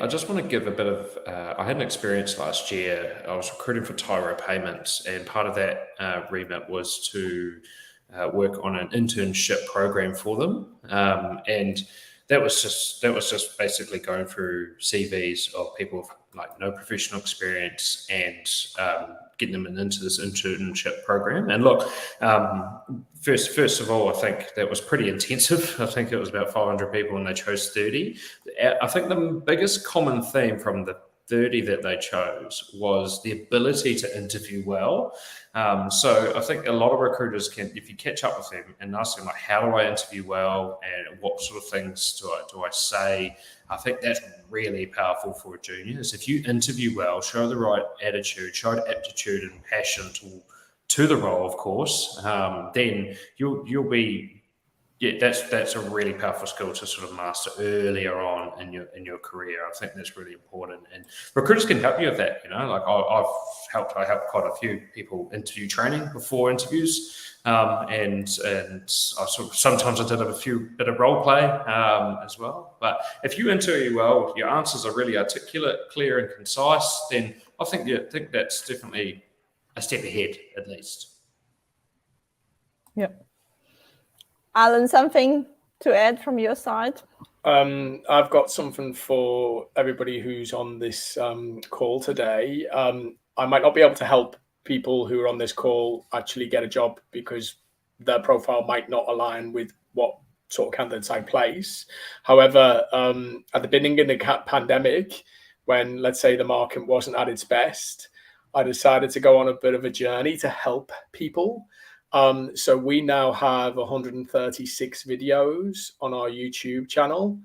Speaker 5: just want to give a bit of. I had an experience last year. I was recruiting for Tyro Payments, and part of that remit was to work on an internship program for them, and that was just basically going through CVs of people with no professional experience and getting them into this internship program. And look, first of all, I think that was pretty intensive. I think it was about 500 people and they chose 30. I think the biggest common theme from the 30 that they chose was the ability to interview well. So I think a lot of recruiters can, if you catch up with them and ask them how do I interview well and what sort of things do I say, I think that's really powerful for a junior. Is if you interview well, show the right attitude, show aptitude and passion to the role, of course, then you'll be. Yeah, that's a really powerful skill to sort of master earlier on in your career. I think that's really important, and recruiters can help you with that. I helped quite a few people interview training before interviews, and I sometimes I did a bit of role play as well. But if you interview well, your answers are really articulate, clear, and concise, then I think that's definitely a step ahead at least.
Speaker 1: Yeah. Alan, something to add from your side?
Speaker 2: I've got something for everybody who's on this call today. I might not be able to help people who are on this call actually get a job because their profile might not align with what sort of candidates I place. However, at the beginning of the pandemic, when, let's say, the market wasn't at its best, I decided to go on a bit of a journey to help people. So we now have 136 videos on our YouTube channel.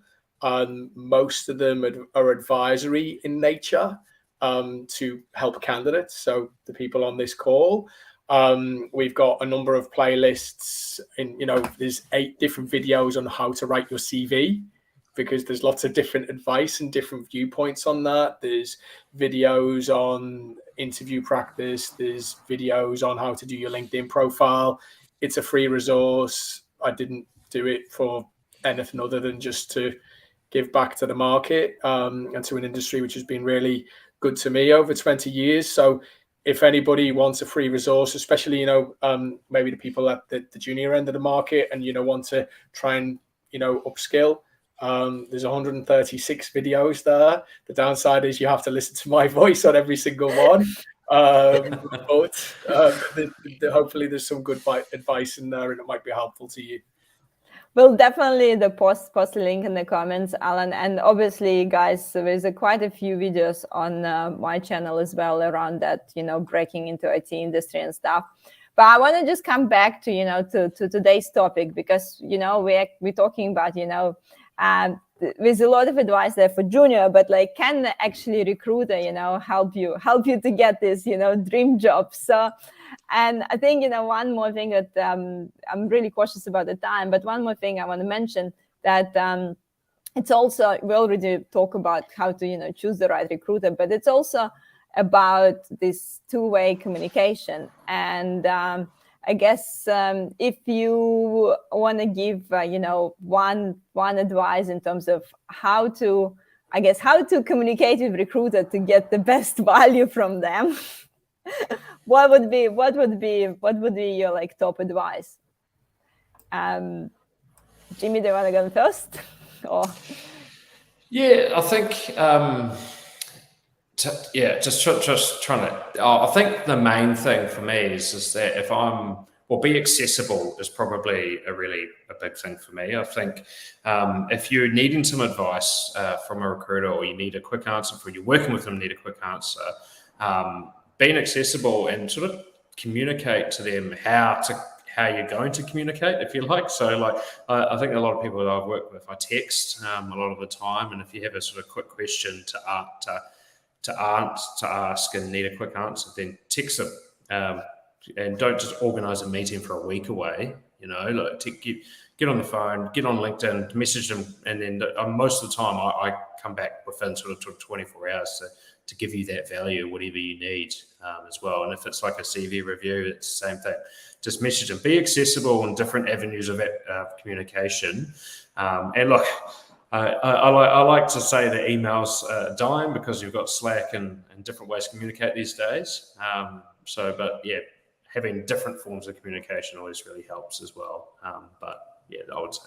Speaker 2: Most of them are advisory in nature, to help candidates. So the people on this call, we've got a number of playlists there's 8 different videos on how to write your CV, because there's lots of different advice and different viewpoints on that. There's videos on interview practice. There's videos on how to do your LinkedIn profile. It's a free resource. I didn't do it for anything other than just to give back to the market, and to an industry which has been really good to me over 20 years. So if anybody wants a free resource, especially, maybe the people at the junior end of the market and, want to try and, upskill, there's 136 videos there. The downside is you have to listen to my voice on every single one. But hopefully there's some good advice in there and it might be helpful to you.
Speaker 1: We'll definitely post a link in the comments, Alan. And obviously, guys, there's quite a few videos on my channel as well around that, breaking into IT industry and stuff. But I want to just come back to, to today's topic, because, we're talking about, there's a lot of advice there for junior, but like, can actually recruiter, help you to get this, dream job? So, and I think, one more thing that I'm really cautious about the time, but one more thing I want to mention, that it's also, we already talk about how to, choose the right recruiter, but it's also about this two-way communication. And I guess if you want to give, one advice in terms of how to communicate with recruiter to get the best value from them, what would be your like top advice? Jimmy, do you want to go first? Or
Speaker 5: yeah, I think just trying to. I think the main thing for me is that be accessible is probably a big thing for me. I think if you're needing some advice from a recruiter, or you need a quick answer, or you're working with them, need a quick answer, being accessible and sort of communicate to them how you're going to communicate, if you like. So like, I think a lot of people that I've worked with, I text a lot of the time, and if you have a sort of quick question to ask and need a quick answer, then text them, and don't just organize a meeting for a week away. Get on the phone, get on LinkedIn, message them, and then most of the time I come back within sort of 24 hours to give you that value, whatever you need as well. And if it's like a CV review, it's the same thing. Just message them. Be accessible in different avenues of communication. And look, I like to say that emails are dying, because you've got Slack and different ways to communicate these days. But yeah, having different forms of communication always really helps as well. But yeah, I would say.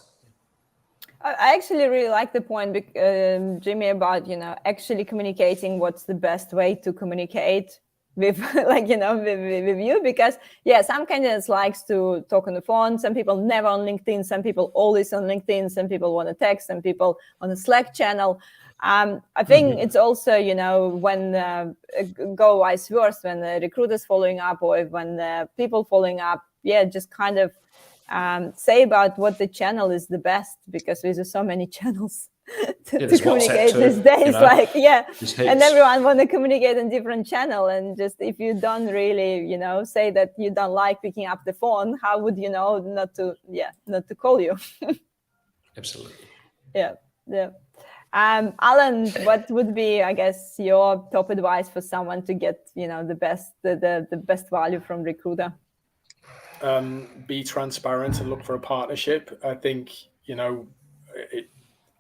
Speaker 1: I actually really like the point, Jimmy, about, actually communicating what's the best way to communicate with, with you, because some candidates likes to talk on the phone. Some people never on LinkedIn. Some people always on LinkedIn. Some people want to text. Some people on a Slack channel. I think it's also, when go vice versa, when the recruiter's following up, or when the people following up, just kind of say about what the channel is the best, because there's so many channels to communicate these days. And everyone want to communicate in different channel. And just if you don't really, say that you don't like picking up the phone, how would you know not to call you?
Speaker 5: Absolutely.
Speaker 1: Yeah. Alan, what would be, I guess, your top advice for someone to get, the best value from recruiter?
Speaker 2: Be transparent and look for a partnership. I think,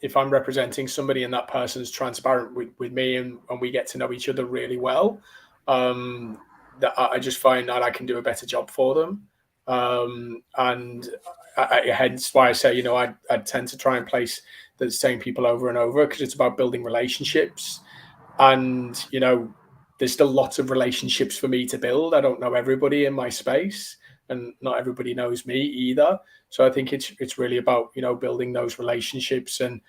Speaker 2: if I'm representing somebody and that person's transparent with me, and we get to know each other really well, that I just find that I can do a better job for them. And hence why I say, I tend to try and place the same people over and over, because it's about building relationships. And, there's still lots of relationships for me to build. I don't know everybody in my space. and not everybody knows me either. So I think it's really about, you know, building those relationships and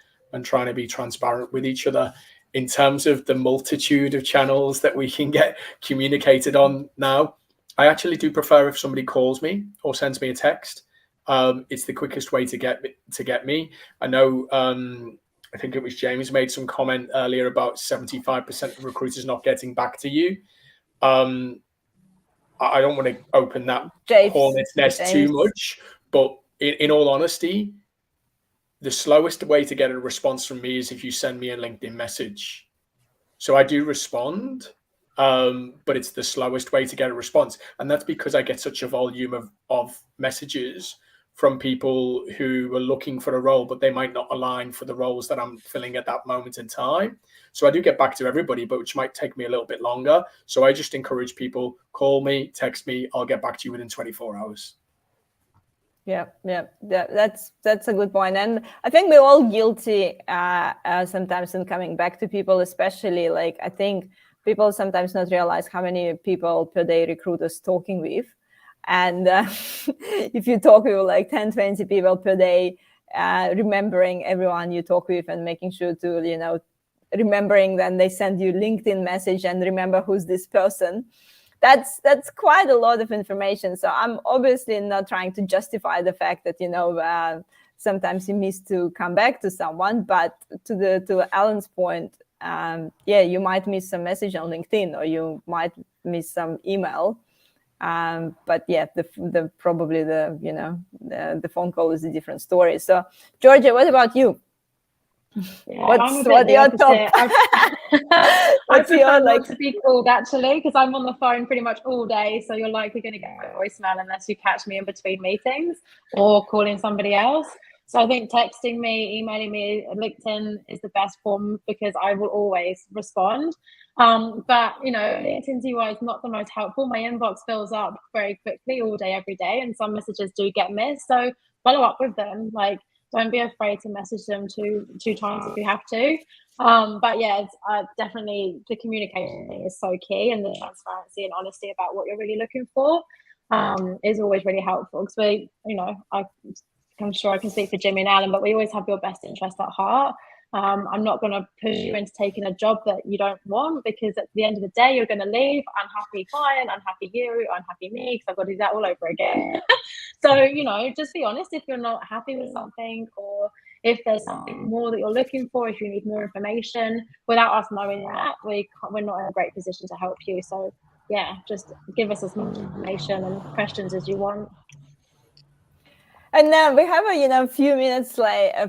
Speaker 2: trying to be transparent with each other. In terms of the multitude of channels that we can get communicated on now, I actually do prefer if somebody calls me or sends me a text. It's the quickest way to get me. I know. I think it was James made some comment earlier about 75% of recruiters not getting back to you. I don't want to open that hornet's nest too much, but in all honesty, the slowest way to get a response from me is if you send me a LinkedIn message. So I do respond, but it's the slowest way to get a response. And that's because I get such a volume of messages from people who are looking for a role, but they might not align for the roles that I'm filling at that moment in time. So I do get back to everybody, but which might take me a little bit longer. So I just encourage people, call me, text me, I'll get back to you within 24 hours.
Speaker 1: Yeah, that's a good point. And I think we're all guilty sometimes in coming back to people, especially like I think people sometimes not realize how many people per day recruiters talking with. And if you talk with like 10, 20 people per day, remembering everyone you talk with and making sure to, you know, remembering then they send you LinkedIn message and remember who's this person. That's quite a lot of information. So I'm obviously not trying to justify the fact that, you know, sometimes you miss to come back to someone, but to Alan's point, yeah, you might miss some message on LinkedIn or you might miss some email. But yeah, the probably the, you know, the phone call is a different story. So Georgia, what about you?
Speaker 3: Yeah,
Speaker 1: what are your top?
Speaker 3: I prefer not to be called actually, because I'm on the phone pretty much all day. So you're likely going to get my voicemail unless you catch me in between meetings or calling somebody else. So I think texting me, emailing me, LinkedIn is the best form because I will always respond. But you know, LinkedIn UI is not the most helpful. My inbox fills up very quickly all day, every day, and some messages do get missed. So follow up with them. Like, don't be afraid to message them two times if you have to. But yeah, it's definitely the communication thing is so key, and the transparency and honesty about what you're really looking for is always really helpful. Because we, you know, I'm sure I can speak for Jimmy and Alan, but we always have your best interest at heart. I'm not going to push you into taking a job that you don't want, because at the end of the day, you're going to leave unhappy client, unhappy you, unhappy me, because I've got to do that all over again. So, you know, just be honest if you're not happy with something, or if there's something more that you're looking for, if you need more information. Without us knowing that, we're not in a great position to help you. So yeah, just give us as much information and questions as you want.
Speaker 1: And now we have a few minutes left,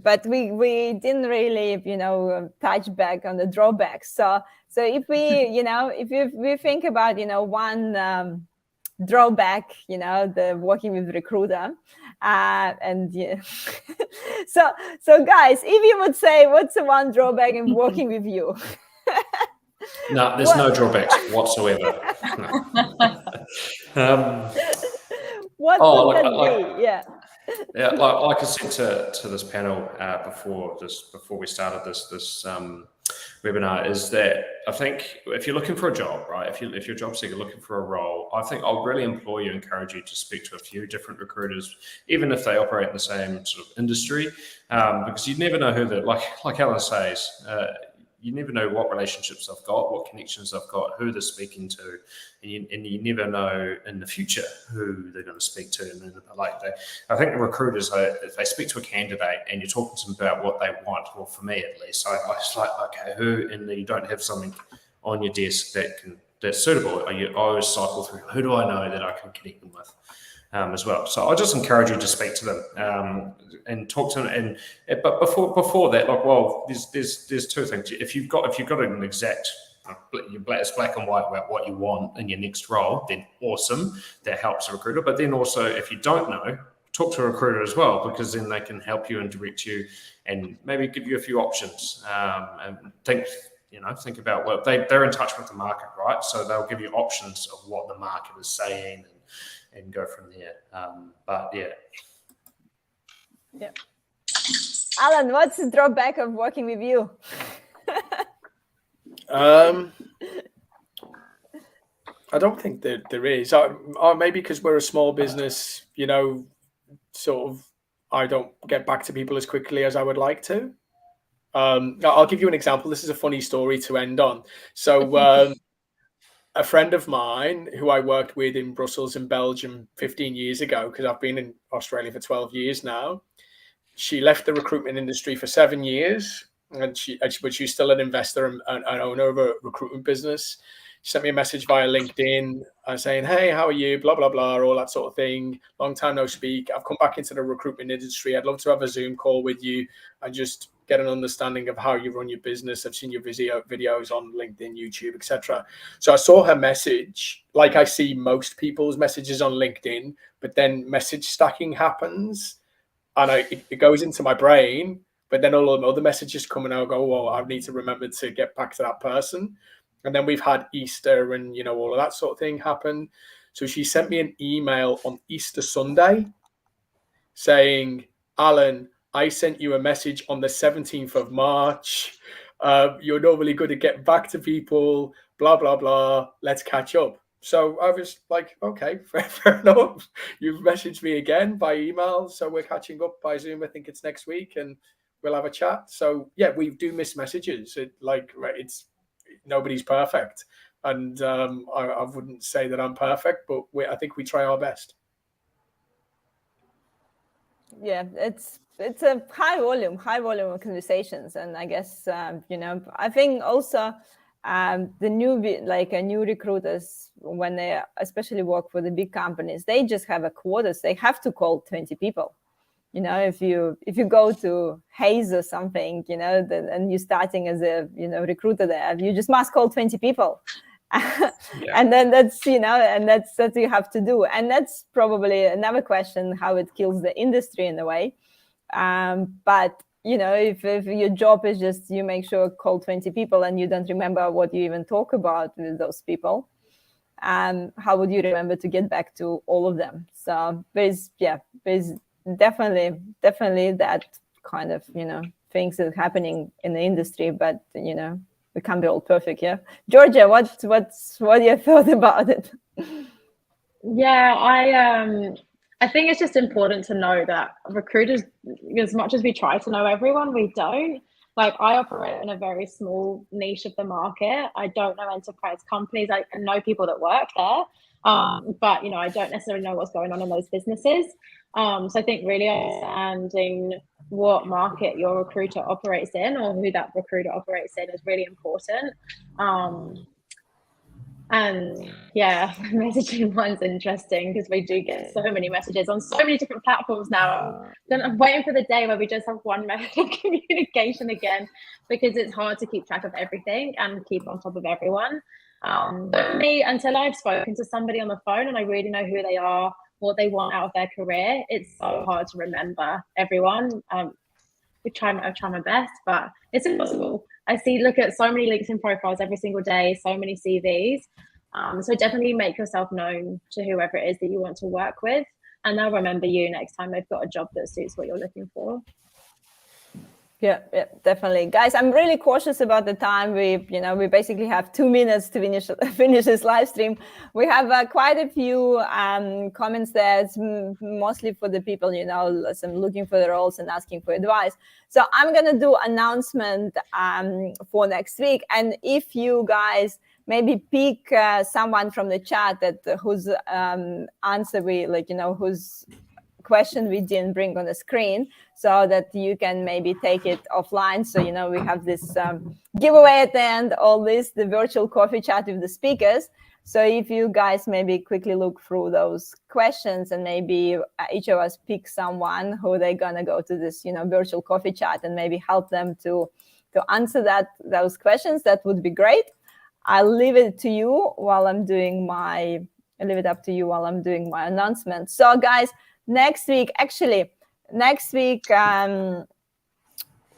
Speaker 1: but we didn't really touch back on the drawbacks. So if we if we think about one drawback, the working with recruiter, and yeah. so guys, if you would say what's the one drawback in working with you?
Speaker 5: No, there's no drawbacks whatsoever.
Speaker 1: What would that be?
Speaker 5: Yeah, like I said to this panel before we started this webinar, is that I think if you're looking for a job, right? If you're a job seeker looking for a role, I think I'll really encourage you to speak to a few different recruiters, even if they operate in the same sort of industry, because you never know who they're like Alan says. You never know what relationships they've got, what connections they've got, who they're speaking to, and you never know in the future who they're going to speak to. And I think the recruiters, if they speak to a candidate and you're talking to them about what they want, well, for me at least, I was like, okay, who? And you don't have something on your desk that's suitable. I always cycle through, who do I know that I can connect them with? As well. So I just encourage you to speak to them and talk to them. But before that, there's two things. If you've got an exact, it's black and white about what you want in your next role, then awesome. That helps a recruiter. But then also, if you don't know, talk to a recruiter as well, because then they can help you and direct you and maybe give you a few options. And think about what they're in touch with the market, right? So they'll give you options of what the market is saying and go from there. But
Speaker 1: yeah. Alan, what's the drawback of working with you?
Speaker 2: I don't think that there is. Or maybe because we're a small business, you know, sort of, I don't get back to people as quickly as I would like to. I'll give you an example. This is a funny story to end on. So, a friend of mine who I worked with in Brussels in Belgium 15 years ago, because I've been in Australia for 12 years now, she left the recruitment industry for 7 years, but she's still an investor and an owner of a recruitment business. She sent me a message via LinkedIn saying, "Hey, how are you? Blah, blah, blah," all that sort of thing. Long time no speak. I've come back into the recruitment industry. I'd love to have a Zoom call with you and just get an understanding of how you run your business. I've seen your videos on LinkedIn, YouTube, etc. So I saw her message, like I see most people's messages on LinkedIn, but then message stacking happens. And it goes into my brain, but then all of the other messages come and I'll go, well, I need to remember to get back to that person. And then we've had Easter and, you know, all of that sort of thing happen. So she sent me an email on Easter Sunday saying, "Alan, I sent you a message on the 17th of March. You're normally good at getting back to people, blah, blah, blah. Let's catch up." So I was like, okay, fair enough. You've messaged me again by email. So we're catching up by Zoom. I think it's next week and we'll have a chat. So yeah, we do miss messages. It's nobody's perfect. And I wouldn't say that I'm perfect, but I think we try our best.
Speaker 1: Yeah, it's a high volume of conversations. And I guess, you know, I think also the new recruiters, when they especially work for the big companies, they just have a quotas. They have to call 20 people. You know, if you go to Hayes or something, you know, and you're starting as a, you know, recruiter there, you just must call 20 people. And then that's, you know, and that's what you have to do. And that's probably another question, how it kills the industry in a way. But you know, if your job is just you make sure call 20 people and you don't remember what you even talk about with those people, how would you remember to get back to all of them? So there's definitely that kind of, you know, things that are happening in the industry, but you know, we can't be all perfect. Yeah, Georgia, what your thought about it?
Speaker 3: Yeah, I think it's just important to know that recruiters, as much as we try to know everyone, we don't. Like, I operate in a very small niche of the market. I don't know enterprise companies. I know people that work there, but you know, I don't necessarily know what's going on in those businesses. So I think really understanding what market your recruiter operates in, or who that recruiter operates in, is really important. And yeah, messaging one's interesting because we do get so many messages on so many different platforms now. Then I'm waiting for the day where we just have one method of communication again, because it's hard to keep track of everything and keep on top of everyone. But for me, until I've spoken to somebody on the phone and I really know who they are, what they want out of their career, it's so hard to remember everyone. I try my best, but it's impossible. Look at so many LinkedIn profiles every single day, so many CVs. So definitely make yourself known to whoever it is that you want to work with, and they'll remember you next time they've got a job that suits what you're looking for.
Speaker 1: Yeah, definitely, guys. I'm really cautious about the time. We basically have 2 minutes to finish this live stream. We have quite a few comments there. It's mostly for the people, you know, looking for the roles and asking for advice. So I'm gonna do announcement for next week, and if you guys maybe pick someone from the chat whose answer whose question we didn't bring on the screen, so that you can maybe take it offline. So, you know, we have this giveaway at the end, the virtual coffee chat with the speakers. So if you guys maybe quickly look through those questions and maybe each of us pick someone who they're gonna go to this, you know, virtual coffee chat and maybe help them to answer those questions, that would be great. I'll leave it to you while I'm doing my announcement. So guys, next week,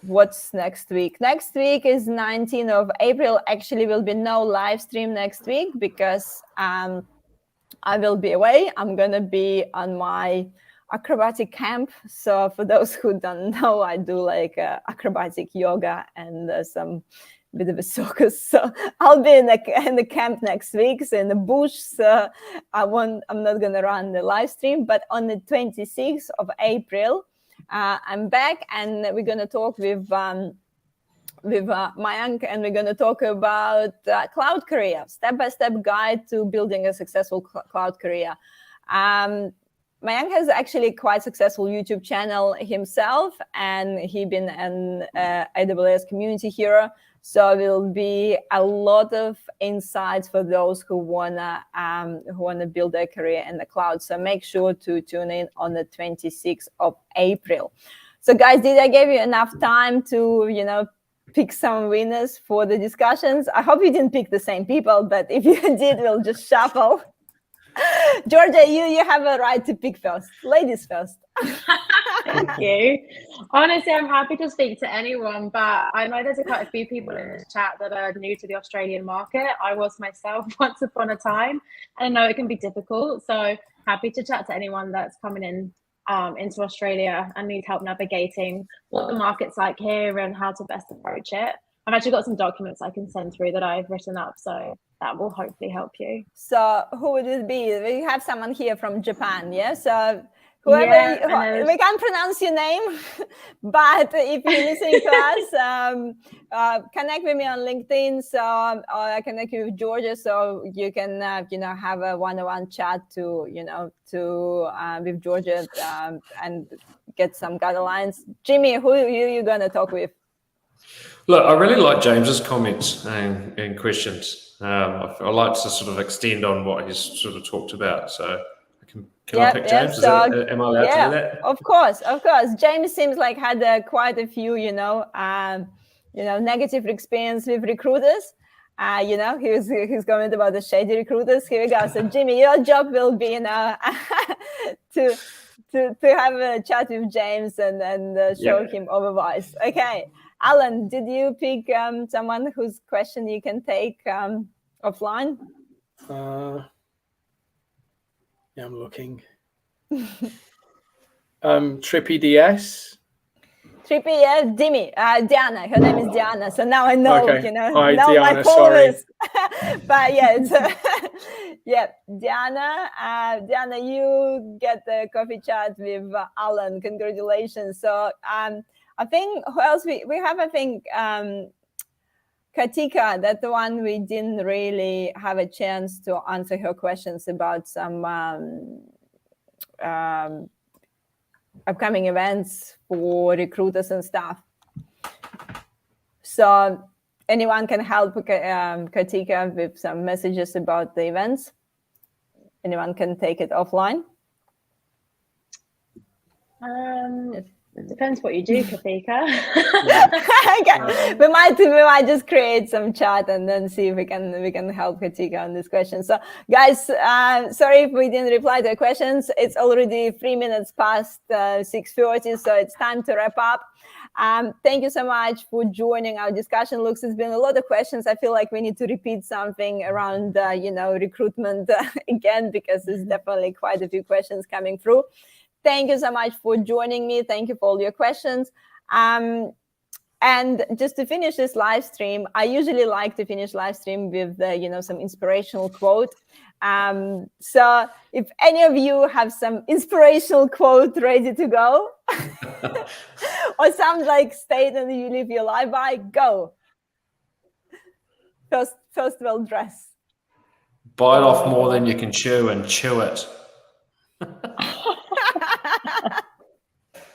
Speaker 1: what's next week? Next week is 19th of April. Actually, will be no live stream next week because I will be away. I'm gonna be on my acrobatic camp. So for those who don't know, I do like acrobatic yoga and some bit of a circus. So I'll be in the camp next week, so in the bush. So I'm not gonna run the live stream, but on the 26th of April, I'm back, and we're gonna talk with Mayank, and we're going to talk about cloud career, step-by-step guide to building a successful cloud career. Mayank has actually quite successful YouTube channel himself, and he's been an AWS community hero. So there will be a lot of insights for those who wanna build their career in the cloud. So make sure to tune in on the 26th of April. So guys, did I give you enough time to pick some winners for the discussions? I hope you didn't pick the same people, but if you did, we'll just shuffle. Georgia, you have a right to pick first. Ladies first.
Speaker 3: Thank you. Honestly, I'm happy to speak to anyone, but I know there's quite a few people in this chat that are new to the Australian market. I was myself once upon a time, and I know it can be difficult. So happy to chat to anyone that's coming in into Australia and needs help navigating what the market's like here and how to best approach it. I've actually got some documents I can send through that I've written up, so that will hopefully help you.
Speaker 1: So who would it be? We have someone here from Japan, yeah? So whoever, we can't pronounce your name, but if you're listening to us, connect with me on LinkedIn, or I connect you with Georgia, so you can, have a one-on-one chat with Georgia and get some guidelines. Jimmy, who are you gonna talk with?
Speaker 5: Look, I really like James's comments and questions. I like to sort of extend on what he's sort of talked about. So can I pick James? Am I allowed to do that?
Speaker 1: Of course. James seems like had quite a few, negative experience with recruiters. He's comment about the shady recruiters. Here we go. So Jimmy, your job will be, to have a chat with James and show him our advice. Okay. Alan, did you pick someone whose question you can take offline?
Speaker 2: Yeah, I'm looking. Trippy DS.
Speaker 1: Trippy, yeah, Diana. Her name is Diana. So now I know,
Speaker 2: Okay.
Speaker 1: Hi,
Speaker 2: Diana,
Speaker 1: my followers. But yeah, it's Diana. Diana, you get the coffee chat with Alan. Congratulations. So I think who else we have? I think Katika. That's the one we didn't really have a chance to answer her questions about some upcoming events for recruiters and staff. So anyone can help Katika with some messages about the events. Anyone can take it offline.
Speaker 3: It depends what you do, Katika.
Speaker 1: Okay. We might just create some chat and then see if we can help Katika on this question. So guys, sorry if we didn't reply to the questions. It's already 3 minutes past 6:40, so it's time to wrap up. Thank you so much for joining our discussion. Looks, it's been a lot of questions. I feel like we need to repeat something around recruitment again, because there's definitely quite a few questions coming through. Thank you so much for joining me. Thank you for all your questions. And just to finish this live stream, I usually like to finish live stream with some inspirational quote. So if any of you have some inspirational quote ready to go, or some statement you live your life by, go. First well dress.
Speaker 5: Bite off more than you can chew and chew it.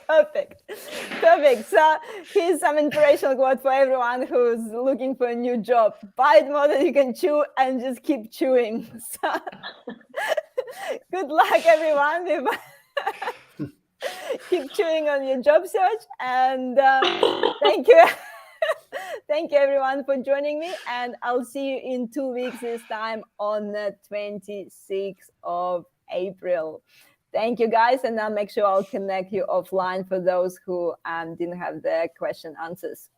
Speaker 1: Perfect. So here's some inspirational quote for everyone who's looking for a new job. Bite more than you can chew and just keep chewing. So, good luck, everyone. Keep chewing on your job search. And thank you. Thank you, everyone, for joining me. And I'll see you in 2 weeks this time on the 26th of April. Thank you, guys. And I'll make sure I'll connect you offline for those who didn't have their question answers.